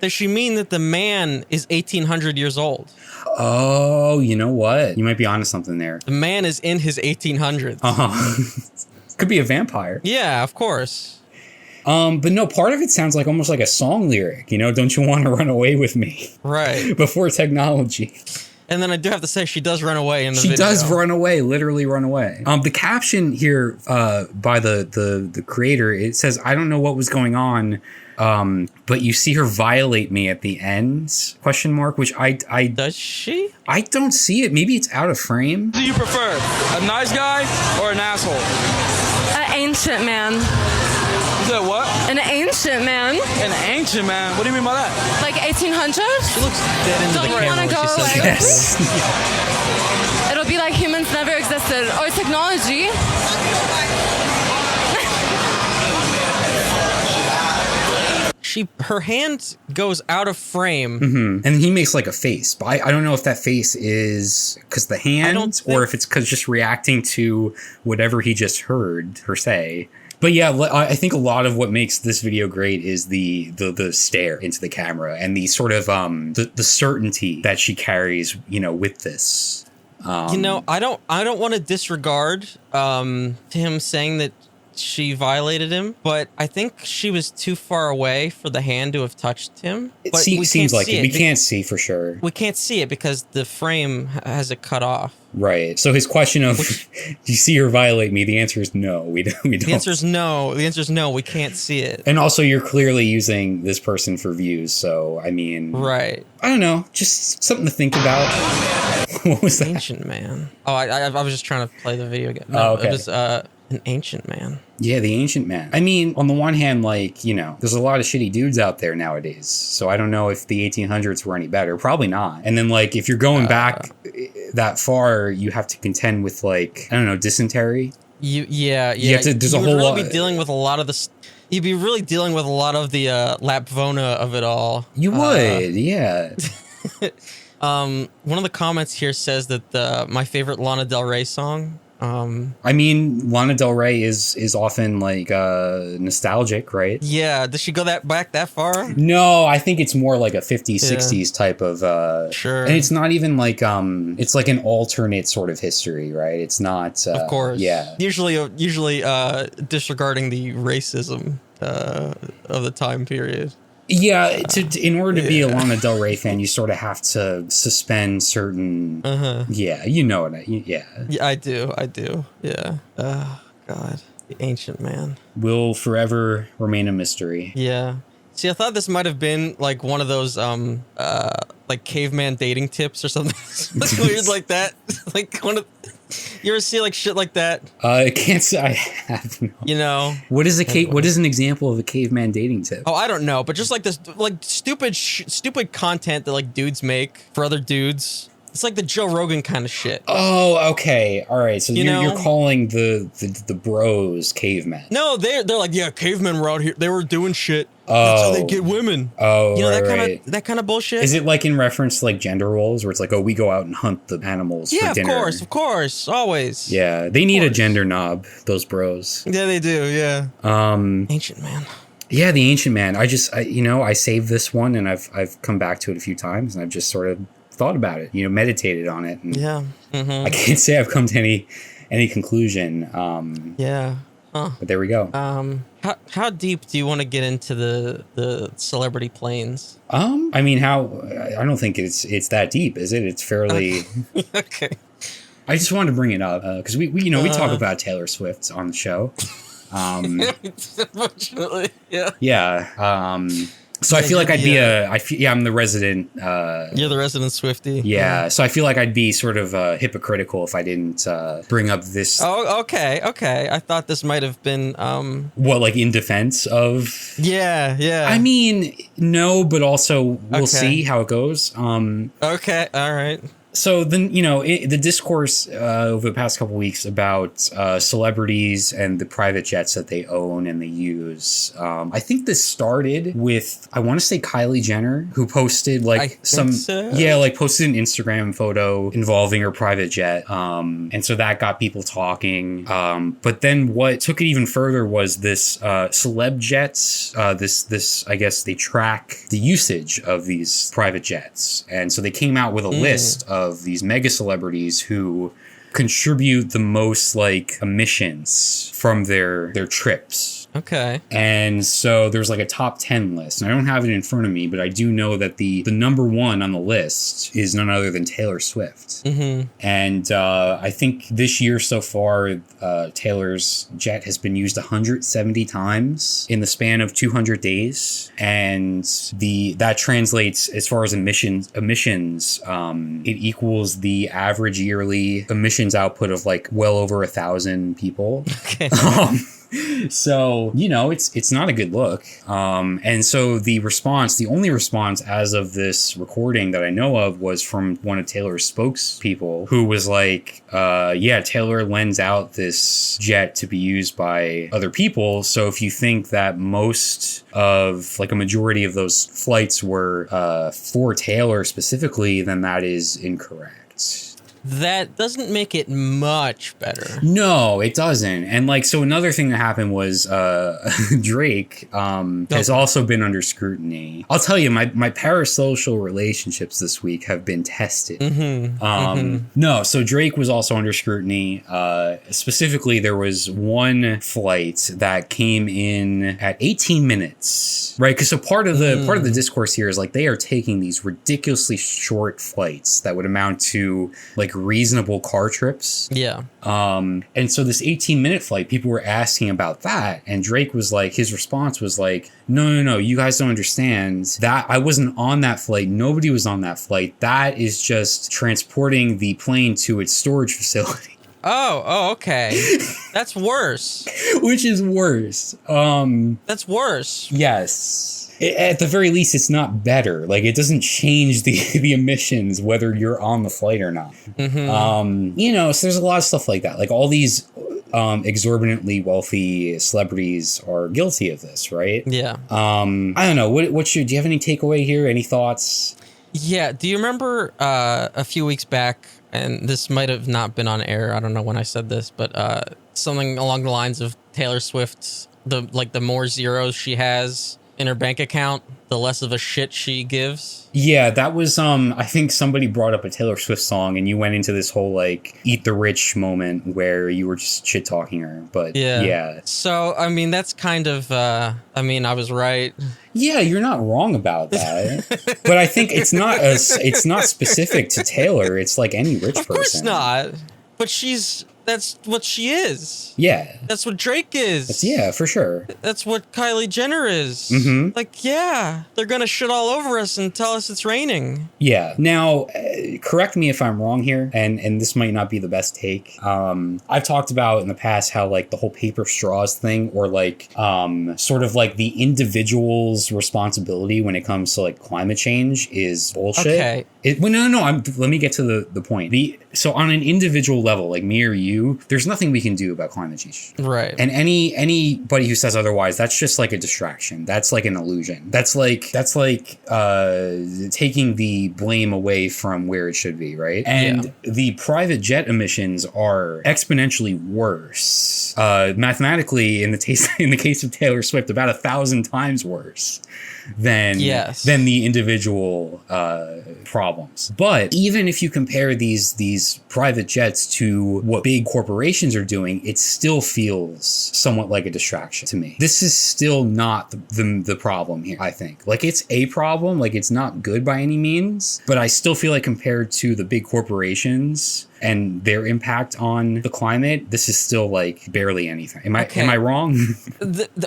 Does she mean that the man is 1800 years old? Oh, you know what? You might be onto something there. The man is in his 1800s. Could be a vampire. Yeah, of course. But no, part of it sounds like almost like a song lyric. You know, don't you want to run away with me Right. before technology? And then I do have to say, she does run away in the She video. does run away, literally run away. The caption here by the creator, it says, "I don't know what was going on, but you see her violate me at the end?" Question mark. Which I Does she? don't see it. Maybe it's out of frame. do you prefer? A nice guy or an asshole? An ancient man. You said what? An ancient man. An ancient man? What do you mean by that? Like 1800s? She looks dead into Don't the you camera wanna when she go says away? that. Yes. It'll be like humans never existed. Or technology. Her hand goes out of frame. And he makes like a face, but I don't know if that face is because the hand don't or think- if it's because just reacting to whatever he just heard her say. But yeah, I think a lot of what makes this video great is the stare into the camera and the sort of the certainty that she carries, you know, with this. You know, I don't want to disregard him saying that she violated him, but I think she was too far away for the hand to have touched him. It But we seems can't like see it. We can't see for sure. We can't see it because the frame has it cut off. Right. So his question of, do you see her violate me? The answer is no. We don't. The answer is no. The answer is no. We can't see it. And also, you're clearly using this person for views. So, I mean, Right. I don't know. Just something to think about. What was that? Ancient man. Oh, I was just trying to play the video again. No, Oh, okay. It was an ancient man. Yeah, the ancient man. I mean, on the one hand, like, you know, there's a lot of shitty dudes out there nowadays. So I don't know if the 1800s were any better. Probably not. And then, like, if you're going back that far, you have to contend with, like, I don't know, dysentery. Yeah. You have to- there's a would whole really lot- be dealing with a lot of the. You'd be really dealing with a lot of the lapvona of it all. You would, yeah. One of the comments here says that my favorite Lana Del Rey song. I mean, Lana Del Rey is often, like, nostalgic, right? Yeah, does she go back that far? No, I think it's more like a 50s, Yeah. 60s type of Sure. and it's not even like it's like an alternate sort of history, right? It's not Of course. Yeah. Usually disregarding the racism of the time period. Yeah, in order to be a Lana Del Rey fan, you sort of have to suspend certain yeah, you know what yeah. Yeah, I do. Yeah. Oh, God. The ancient man. Will forever remain a mystery. Yeah. See, I thought this might have been like one of those like caveman dating tips or something like weird like that. Like one of You ever see like shit like that? I can't say I have. No. You know. What is what is an example of a caveman dating tip? Oh, I don't know, but just like this, like stupid content that like dudes make for other dudes. It's like the Joe Rogan kind of shit. Oh, okay, all right. So You you're know? calling the bros cavemen. No, they're like, yeah, cavemen were out here. They were doing shit. That's how they get women. Oh, you know, right. that kind of bullshit. Is it like in reference to like gender roles, where it's like, oh, we go out and hunt the animals for dinner? of course, always. Yeah, they need a gender knob. Those bros. Yeah, they do. Yeah. Ancient man. Yeah, the ancient man. I saved this one, and I've come back to it a few times, and I've just sort of thought about it, meditated on it. And Yeah. Mm-hmm. I can't say I've come to any conclusion. Yeah. Huh. But there we go. How deep do you want to get into the celebrity planes? I mean, I don't think it's that deep, is it? It's fairly. Okay. I just wanted to bring it up because we talk about Taylor Swift on the show. Unfortunately, yeah. Yeah. So I feel like I'm the resident. You're the resident Swiftie. Yeah. So I feel like I'd be sort of hypocritical if I didn't bring up this. Oh, okay. I thought this might have been. What, like in defense of? Yeah. I mean, no, but also we'll Okay. see how it goes. Okay. All right. So then, the discourse over the past couple weeks about celebrities and the private jets that they own and they use. I think this started with, I want to say Kylie Jenner, who posted posted an Instagram photo involving her private jet. And so that got people talking. But then what took it even further was this celeb jets. This I guess they track the usage of these private jets. And so they came out with a list of these mega celebrities who contribute the most like emissions from their trips. Okay. And so there's like a top 10 list. And I don't have it in front of me, but I do know that the number one on the list is none other than Taylor Swift. Mm-hmm. And I think this year so far, Taylor's jet has been used 170 times in the span of 200 days. And that translates as far as emissions, it equals the average yearly emissions output of like well over 1,000 people. Okay. So, it's not a good look. And so the only response as of this recording that I know of was from one of Taylor's spokespeople who was like, Taylor lends out this jet to be used by other people. So if you think that most of like a majority of those flights were for Taylor specifically, then that is incorrect. That doesn't make it much better. No, it doesn't. And like, so another thing that happened was Drake has also been under scrutiny. I'll tell you, my parasocial relationships this week have been tested. No, so Drake was also under scrutiny. Specifically, there was one flight that came in at 18 minutes, right? Because so part of the discourse here is like they are taking these ridiculously short flights that would amount to like reasonable car trips. Yeah. And so this 18-minute flight, people were asking about that. And Drake was like, his response was like, no, you guys don't understand that. I wasn't on that flight. Nobody was on that flight. That is just transporting the plane to its storage facility. Oh, okay. That's worse. Which is worse. That's worse. Yes. At the very least, it's not better. Like, it doesn't change the emissions whether you're on the flight or not. So there's a lot of stuff like that. Like, all these exorbitantly wealthy celebrities are guilty of this, right? Yeah. I don't know. Do you have any takeaway here? Any thoughts? Yeah. Do you remember a few weeks back, and this might have not been on air, I don't know when I said this, but something along the lines of Taylor Swift, the more zeros she has in her bank account, the less of a shit she gives. Yeah, that was I think somebody brought up a Taylor Swift song and you went into this whole like eat the rich moment where you were just shit talking her. But yeah. So I mean that's kind of I was right. Yeah, you're not wrong about that. But I think it's not specific to Taylor. It's like any rich person. Of course not. But she's that's what she is. Yeah. That's what Drake is. Yeah, for sure. That's what Kylie Jenner is. Mm-hmm. Like, yeah, they're gonna shit all over us and tell us it's raining. Yeah. Now, correct me if I'm wrong here, and this might not be the best take. I've talked about in the past how like the whole paper straws thing, or like sort of like the individual's responsibility when it comes to like climate change is bullshit. Okay. No. Let me get to the point. So on an individual level, like me or you, there's nothing we can do about climate change. Right. And anybody who says otherwise, that's just like a distraction. That's like an illusion. That's like taking the blame away from where it should be, right? And the private jet emissions are exponentially worse. Mathematically, in the case of Taylor Swift, about 1,000 times worse than the individual problems. But even if you compare these private jets to what big corporations are doing, it still feels somewhat like a distraction to me. This is still not the problem here, I think. Like, it's a problem, like it's not good by any means, but I still feel like compared to the big corporations and their impact on the climate, this is still like barely anything. Am I wrong?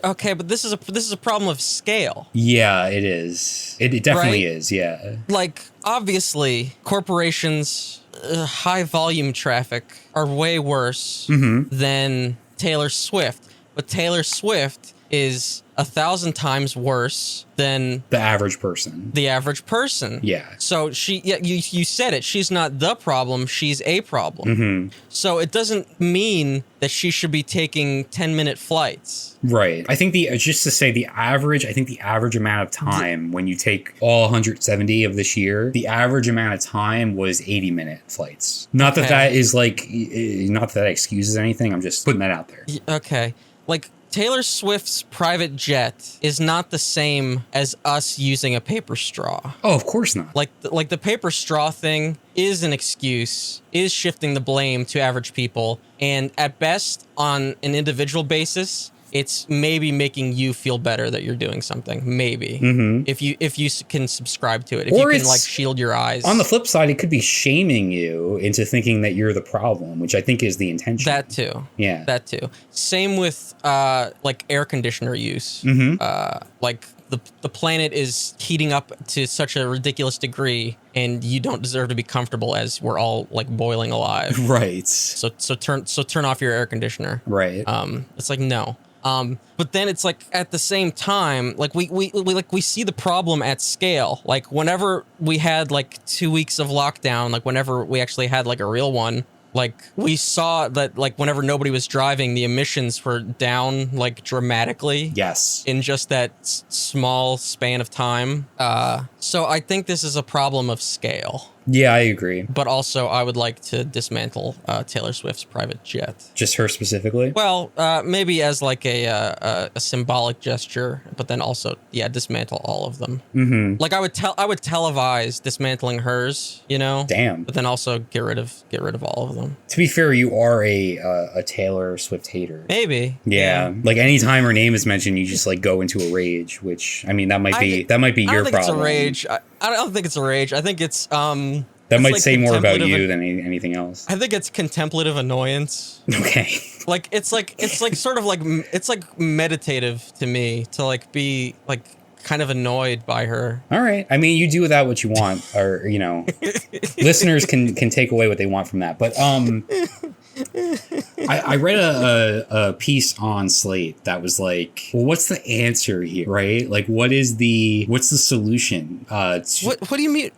Okay, but this is a problem of scale. Yeah, it is. It definitely is. Yeah. Like, obviously, corporations, high volume traffic are way worse than Taylor Swift. But Taylor Swift is 1,000 times worse than the average person. Yeah. So you said it. She's not the problem. She's a problem. So it doesn't mean that she should be taking 10-minute flights. Right. I think the average amount of time when you take all 170 of this year, the average amount of time was 80-minute flights. Not that that excuses anything. I'm just putting that out there. Okay. Like, Taylor Swift's private jet is not the same as us using a paper straw. Oh, of course not. Like the paper straw thing is an excuse, is shifting the blame to average people, and at best, on an individual basis, it's maybe making you feel better that you're doing something. Maybe if you can subscribe to it, if you can like shield your eyes. On the flip side, it could be shaming you into thinking that you're the problem, which I think is the intention. That too. Yeah. That too. Same with like air conditioner use. Like the planet is heating up to such a ridiculous degree, and you don't deserve to be comfortable as we're all like boiling alive. Right. So turn off your air conditioner. Right. It's like, no. But then it's like at the same time, like we see the problem at scale. Like whenever we had like 2 weeks of lockdown, like whenever we actually had like a real one, like we saw that like whenever nobody was driving, the emissions were down like dramatically. Yes. In just that small span of time. So I think this is a problem of scale. Yeah, I agree. But also, I would like to dismantle Taylor Swift's private jet. Just her specifically? Well, maybe as like a symbolic gesture, but then also, dismantle all of them. Like I would televise dismantling hers, you know. Damn. But then also get rid of all of them. To be fair, you are a Taylor Swift hater. Maybe. Yeah. Like anytime her name is mentioned, you just like go into a rage, which I mean that might be your problem. I don't think it's a rage. I don't think it's a rage. I think it's that might like say more about you than anything else. I think it's contemplative annoyance. Okay. Like it's like sort of like it's like meditative to me to like be like kind of annoyed by her. All right. I mean, you do with that what you want, or you know, listeners can take away what they want from that. But I read a piece on Slate that was like, well, what's the answer here, right? Like, what's the solution? What do you mean?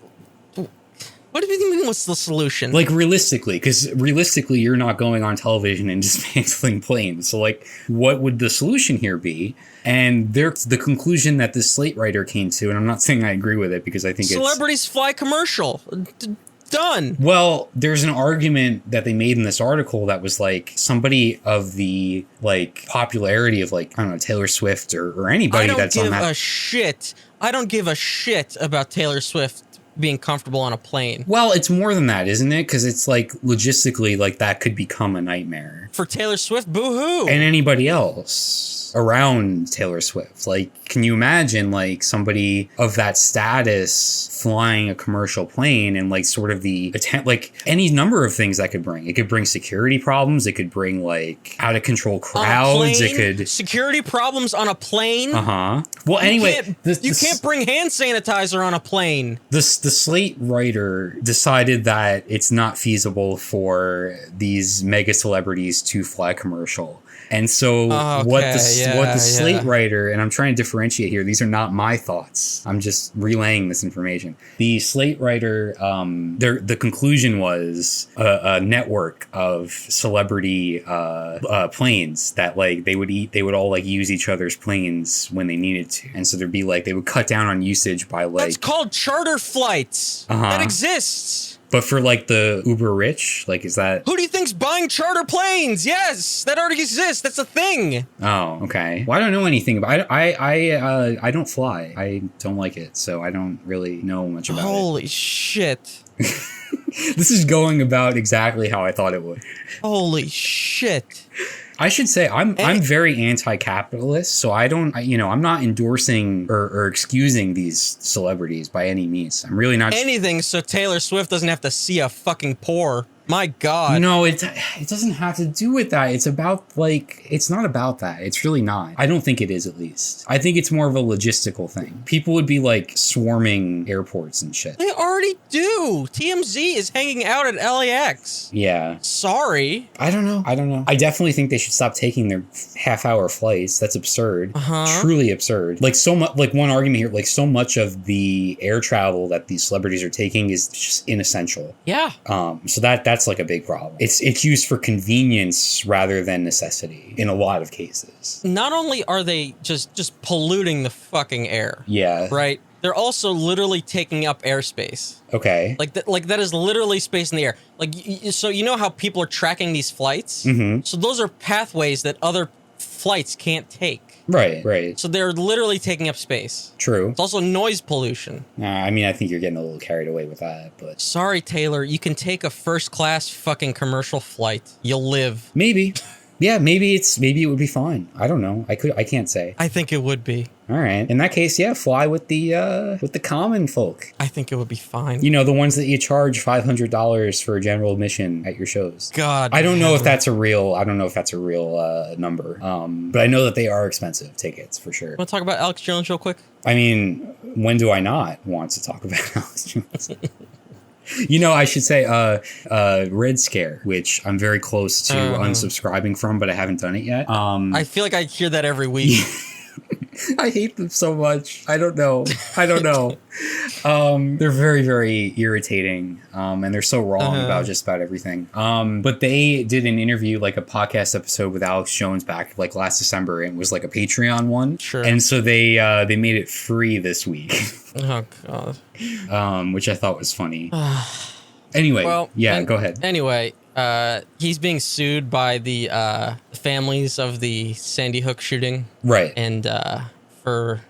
What do you mean? What's the solution? Like realistically, because realistically, you're not going on television and dismantling planes. So, like, what would the solution here be? And the conclusion that this Slate writer came to, and I'm not saying I agree with it because I think celebrities fly commercial. Done. Well, there's an argument that they made in this article that was like somebody of the like popularity of like, I don't know, Taylor Swift or anybody that's on that. I don't give a shit about Taylor Swift being comfortable on a plane. Well, it's more than that, isn't it? Because it's like logistically, like that could become a nightmare For Taylor Swift, boo-hoo. and anybody else around Taylor Swift. Like, can you imagine like somebody of that status flying a commercial plane and like sort of the attempt, like any number of things that could bring? It could bring security problems. It could bring like out of control crowds. It could security problems on a plane. Well, anyway, you can't bring hand sanitizer on a plane. The Slate writer decided that it's not feasible for these mega celebrities to fly commercial. And so what the Slate writer, and I'm trying to differentiate here, these are not my thoughts. I'm just relaying this information. The Slate writer, the conclusion was a network of celebrity planes that like they would all like use each other's planes when they needed to. And so there'd be like, they would cut down on usage by like... That's called charter flights. That exists. But for like the uber rich, like is that... Who do you think's buying charter planes? Yes, that already exists. That's a thing. Oh, okay. Well, I don't know anything about it. I don't fly. I don't like it, so I don't really know much about it. Holy shit. This is going about exactly how I thought it would. Holy shit. I should say I'm very anti-capitalist, so I'm not endorsing or excusing these celebrities by any means. I'm really not anything so Taylor Swift doesn't have to see a fucking poor. My God. No, it doesn't have to do with that. It's about like, it's not about that. It's really not. I don't think it is, at least. I think it's more of a logistical thing. People would be like swarming airports and shit. They already do. TMZ is hanging out at LAX. Yeah. Sorry. I don't know. I definitely think they should stop taking their half-hour flights. That's absurd. Truly absurd. Like so much, like one argument here, like so much of the air travel that these celebrities are taking is just inessential. Yeah. So that's like a big problem. It's used for convenience rather than necessity in a lot of cases. Not only are they just polluting the fucking air. Yeah. Right? They're also literally taking up airspace. Okay. Like that is literally space in the air. Like so you know how people are tracking these flights? Mm-hmm. So those are pathways that other flights can't take. Right. So they're literally taking up space. True. It's also noise pollution. I mean, I think you're getting a little carried away with that, but... Sorry, Taylor, you can take a first-class fucking commercial flight. You'll live. Maybe. Yeah, maybe it would be fine. I don't know. I can't say. I think it would be. All right. In that case, yeah, fly with the common folk. I think it would be fine. You know, the ones that you charge $500 for general admission at your shows. God. I don't know if that's a real number. But I know that they are expensive tickets for sure. Want to talk about Alex Jones real quick? I mean, when do I not want to talk about Alex Jones? You know, I should say Red Scare, which I'm very close to unsubscribing from, but I haven't done it yet. I feel like I hear that every week. I hate them so much. I don't know. They're very, very irritating. And they're so wrong about just about everything. But they did an interview, like a podcast episode with Alex Jones back like last December, and it was like a Patreon one. Sure. And so they made it free this week. Oh God. Which I thought was funny. Anyway, go ahead. Anyway, he's being sued by the families of the Sandy Hook shooting, right? And for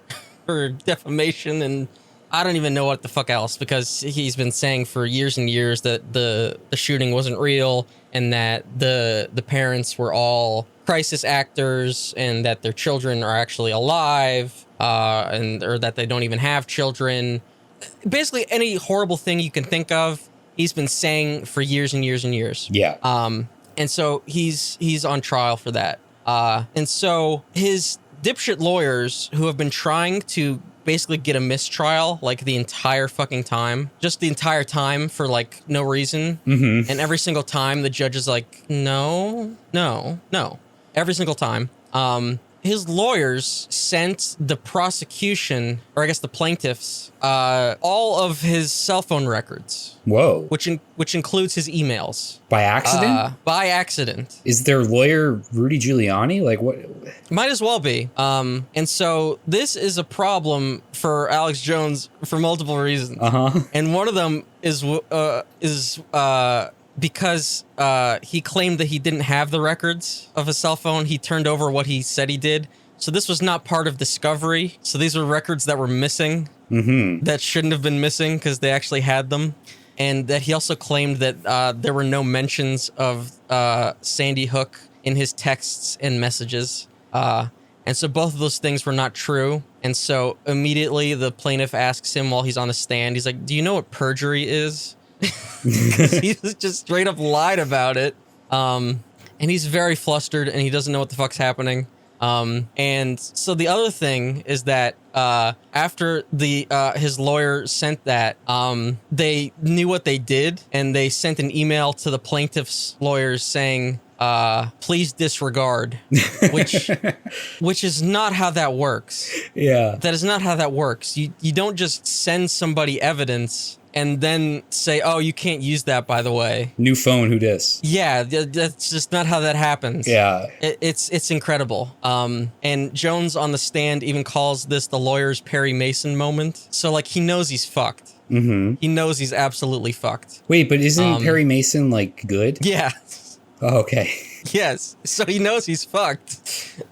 defamation, and I don't even know what the fuck else, because he's been saying for years and years that the shooting wasn't real, and that the parents were all crisis actors, and that their children are actually alive, or that they don't even have children. Basically, any horrible thing you can think of, he's been saying for years and years and years. Yeah. And so he's on trial for that. And so his dipshit lawyers, who have been trying to basically get a mistrial like the entire fucking time, just the entire time for like no reason. Mm-hmm. And every single time the judge is like, no. Every single time. His lawyers sent the prosecution, or I guess the plaintiffs, all of his cell phone records. Whoa. Which includes his emails. By accident? By accident. Is their lawyer Rudy Giuliani? Like what? Might as well be. And so this is a problem for Alex Jones for multiple reasons. And one of them is because he claimed that he didn't have the records of his cell phone. He turned over what he said he did. So this was not part of discovery. So these were records that were missing. that shouldn't have been missing because they actually had them. And that he also claimed that there were no mentions of Sandy Hook in his texts and messages. And so both of those things were not true. And so immediately the plaintiff asks him while he's on the stand, he's like, do you know what perjury is? He just straight up lied about it. And he's very flustered and he doesn't know what the fuck's happening. And so the other thing is that after his lawyer sent that, they knew what they did and they sent an email to the plaintiff's lawyers saying, please disregard, which is not how that works. Yeah. That is not how that works. You don't just send somebody evidence and then say, oh, you can't use that, by the way. New phone, who dis? Yeah, that's just not how that happens. Yeah. It's incredible. And Jones on the stand even calls this the lawyer's Perry Mason moment. So, like, he knows he's fucked. Mm-hmm. He knows he's absolutely fucked. Wait, but isn't Perry Mason, like, good? Yeah. Oh, okay. Yes. So he knows he's fucked.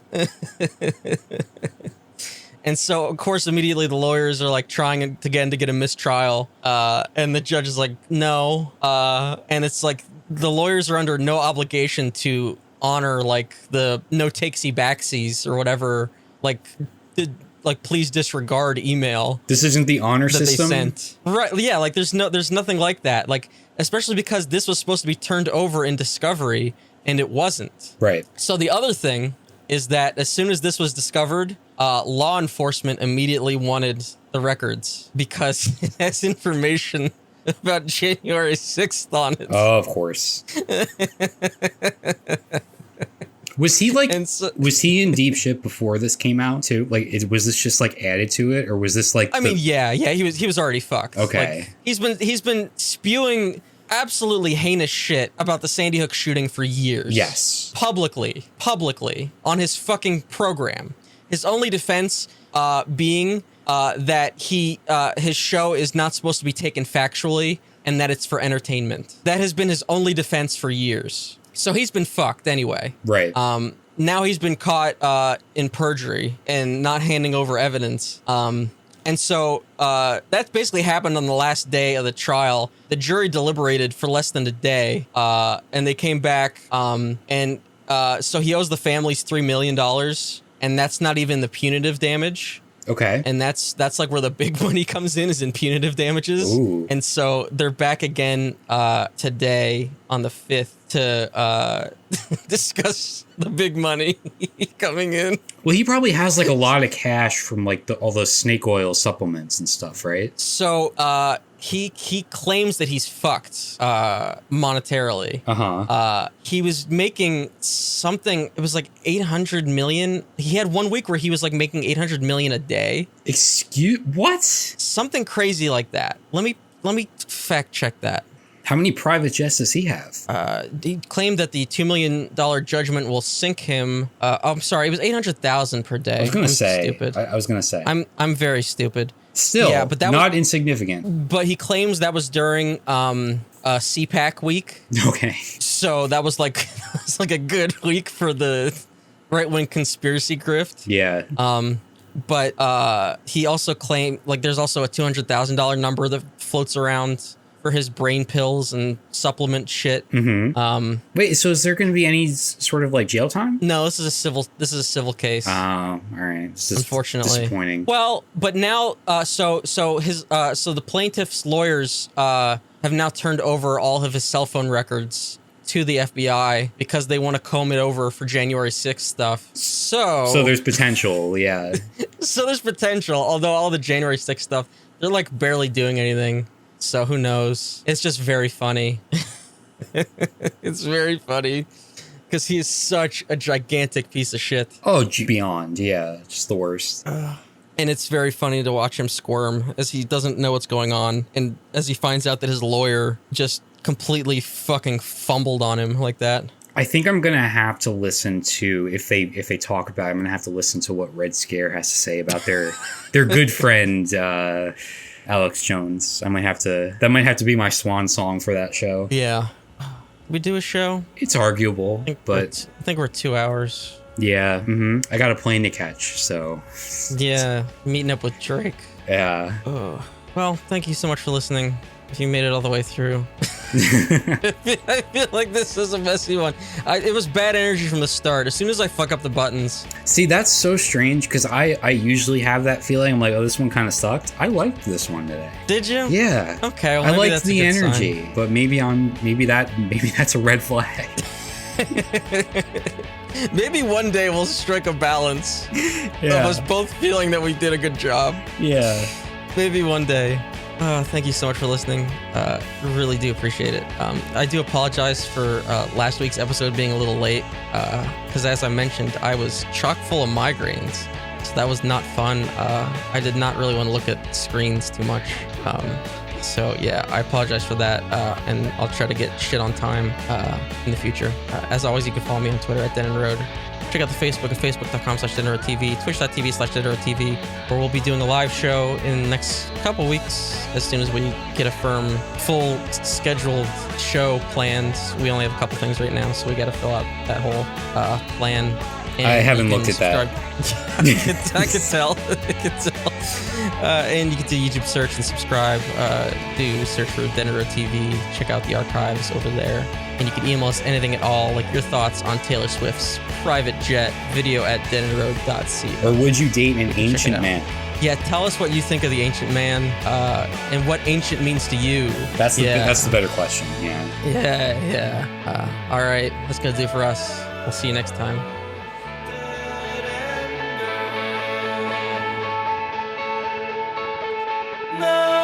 And so, of course, immediately the lawyers are like trying to get a mistrial. And the judge is like, no. And it's like the lawyers are under no obligation to honor like the no takesy backsies or whatever, like please disregard email. This isn't the honor that system? They sent. Right. Yeah. Like there's nothing like that. Like, especially because this was supposed to be turned over in discovery and it wasn't. Right. So the other thing is that as soon as this was discovered, law enforcement immediately wanted the records because it has information about January 6th on it. Oh, of course. Was he like, was he in deep shit before this came out too? Like, was this just like added to it, or was this like? I mean, yeah, he was already fucked. Okay, like, he's been spewing absolutely heinous shit about the Sandy Hook shooting for years. Yes, publicly on his fucking program. His only defense being that his show is not supposed to be taken factually and that it's for entertainment. That has been his only defense for years. So he's been fucked anyway. Right. Now he's been caught in perjury and not handing over evidence. And so that basically happened on the last day of the trial. The jury deliberated for less than a day, and they came back. And so he owes the families $3 million, and that's not even the punitive damage. Okay. And that's like where the big money comes in, is in punitive damages. Ooh. And so they're back again today on the 5th to discuss the big money coming in. Well, he probably has like a lot of cash from like all those snake oil supplements and stuff, right? So he claims that he's fucked monetarily. He was making something, it was like 800 million. He had 1 week where he was like making 800 million a day. Excuse what? Something crazy like that. Let me fact check that. How many private jets does he have? He claimed that the $2 million judgment will sink him. I'm sorry, it was 800,000 per day. I was gonna say. Stupid. I was gonna say. I'm very stupid. Still, yeah, but that not was insignificant. But he claims that was during CPAC week. Okay. So that was like a good week for the right-wing conspiracy grift. Yeah. But he also claimed, like, there's also a $200,000 number that floats around for his brain pills and supplement shit. Mm-hmm. Wait, so is there going to be any sort of like jail time? No, this is a civil case. Oh, all right. This is unfortunately disappointing. Well, but now, so the plaintiff's lawyers have now turned over all of his cell phone records to the FBI because they want to comb it over for January 6th stuff. So there's potential, yeah. So there's potential, although all the January 6th stuff, they're like barely doing anything. So who knows? It's just very funny. It's very funny because he is such a gigantic piece of shit. Oh, beyond, yeah, just the worst. And it's very funny to watch him squirm as he doesn't know what's going on, and as he finds out that his lawyer just completely fucking fumbled on him like that. I think I'm gonna have to listen to, if they talk about it, I'm gonna have to listen to what Red Scare has to say about their good friend Alex Jones. That might have to be my swan song for that show. Yeah. We do a show? It's arguable, but I think we're 2 hours. Yeah. I got a plane to catch, so Yeah, meeting up with Drake. yeah. Well, thank you so much for listening. If you made it all the way through. I feel like this is a messy one. It was bad energy from the start. As soon as I fuck up the buttons. See, that's so strange because I usually have that feeling. I'm like, oh, this one kind of sucked. I liked this one today. Did you? Yeah. Okay. Well, I maybe liked that's a the good energy, sign. but maybe that's a red flag. Maybe one day we'll strike a balance of Yeah. us both feeling that we did a good job. Yeah. Maybe one day. Thank you so much for listening. Really do appreciate it. I do apologize for last week's episode being a little late because, as I mentioned, I was chock full of migraines. So that was not fun. I did not really want to look at screens too much. So yeah, I apologize for that, and I'll try to get shit on time in the future. As always, you can follow me on Twitter at DeadEndRoad. Check out the Facebook at facebook.com/DeadEndRoadTV, twitch.tv/DeadEndRoadTV, where we'll be doing a live show in the next couple weeks as soon as we get a firm, full scheduled show planned. We only have a couple things right now, so we got to fill out that whole plan. And I haven't you can looked at that. I could tell. I could tell. And you can do YouTube search and subscribe. Do search for DeadEndRoad TV. Check out the archives over there. And you can email us anything at all, like your thoughts on Taylor Swift's private jet, video@deadendroad.co. Or would you date an ancient out. man? Yeah, tell us what you think of the ancient man, and what ancient means to you. That's the better question. Yeah. Yeah. All right, that's gonna do it for us. We'll see you next time. No.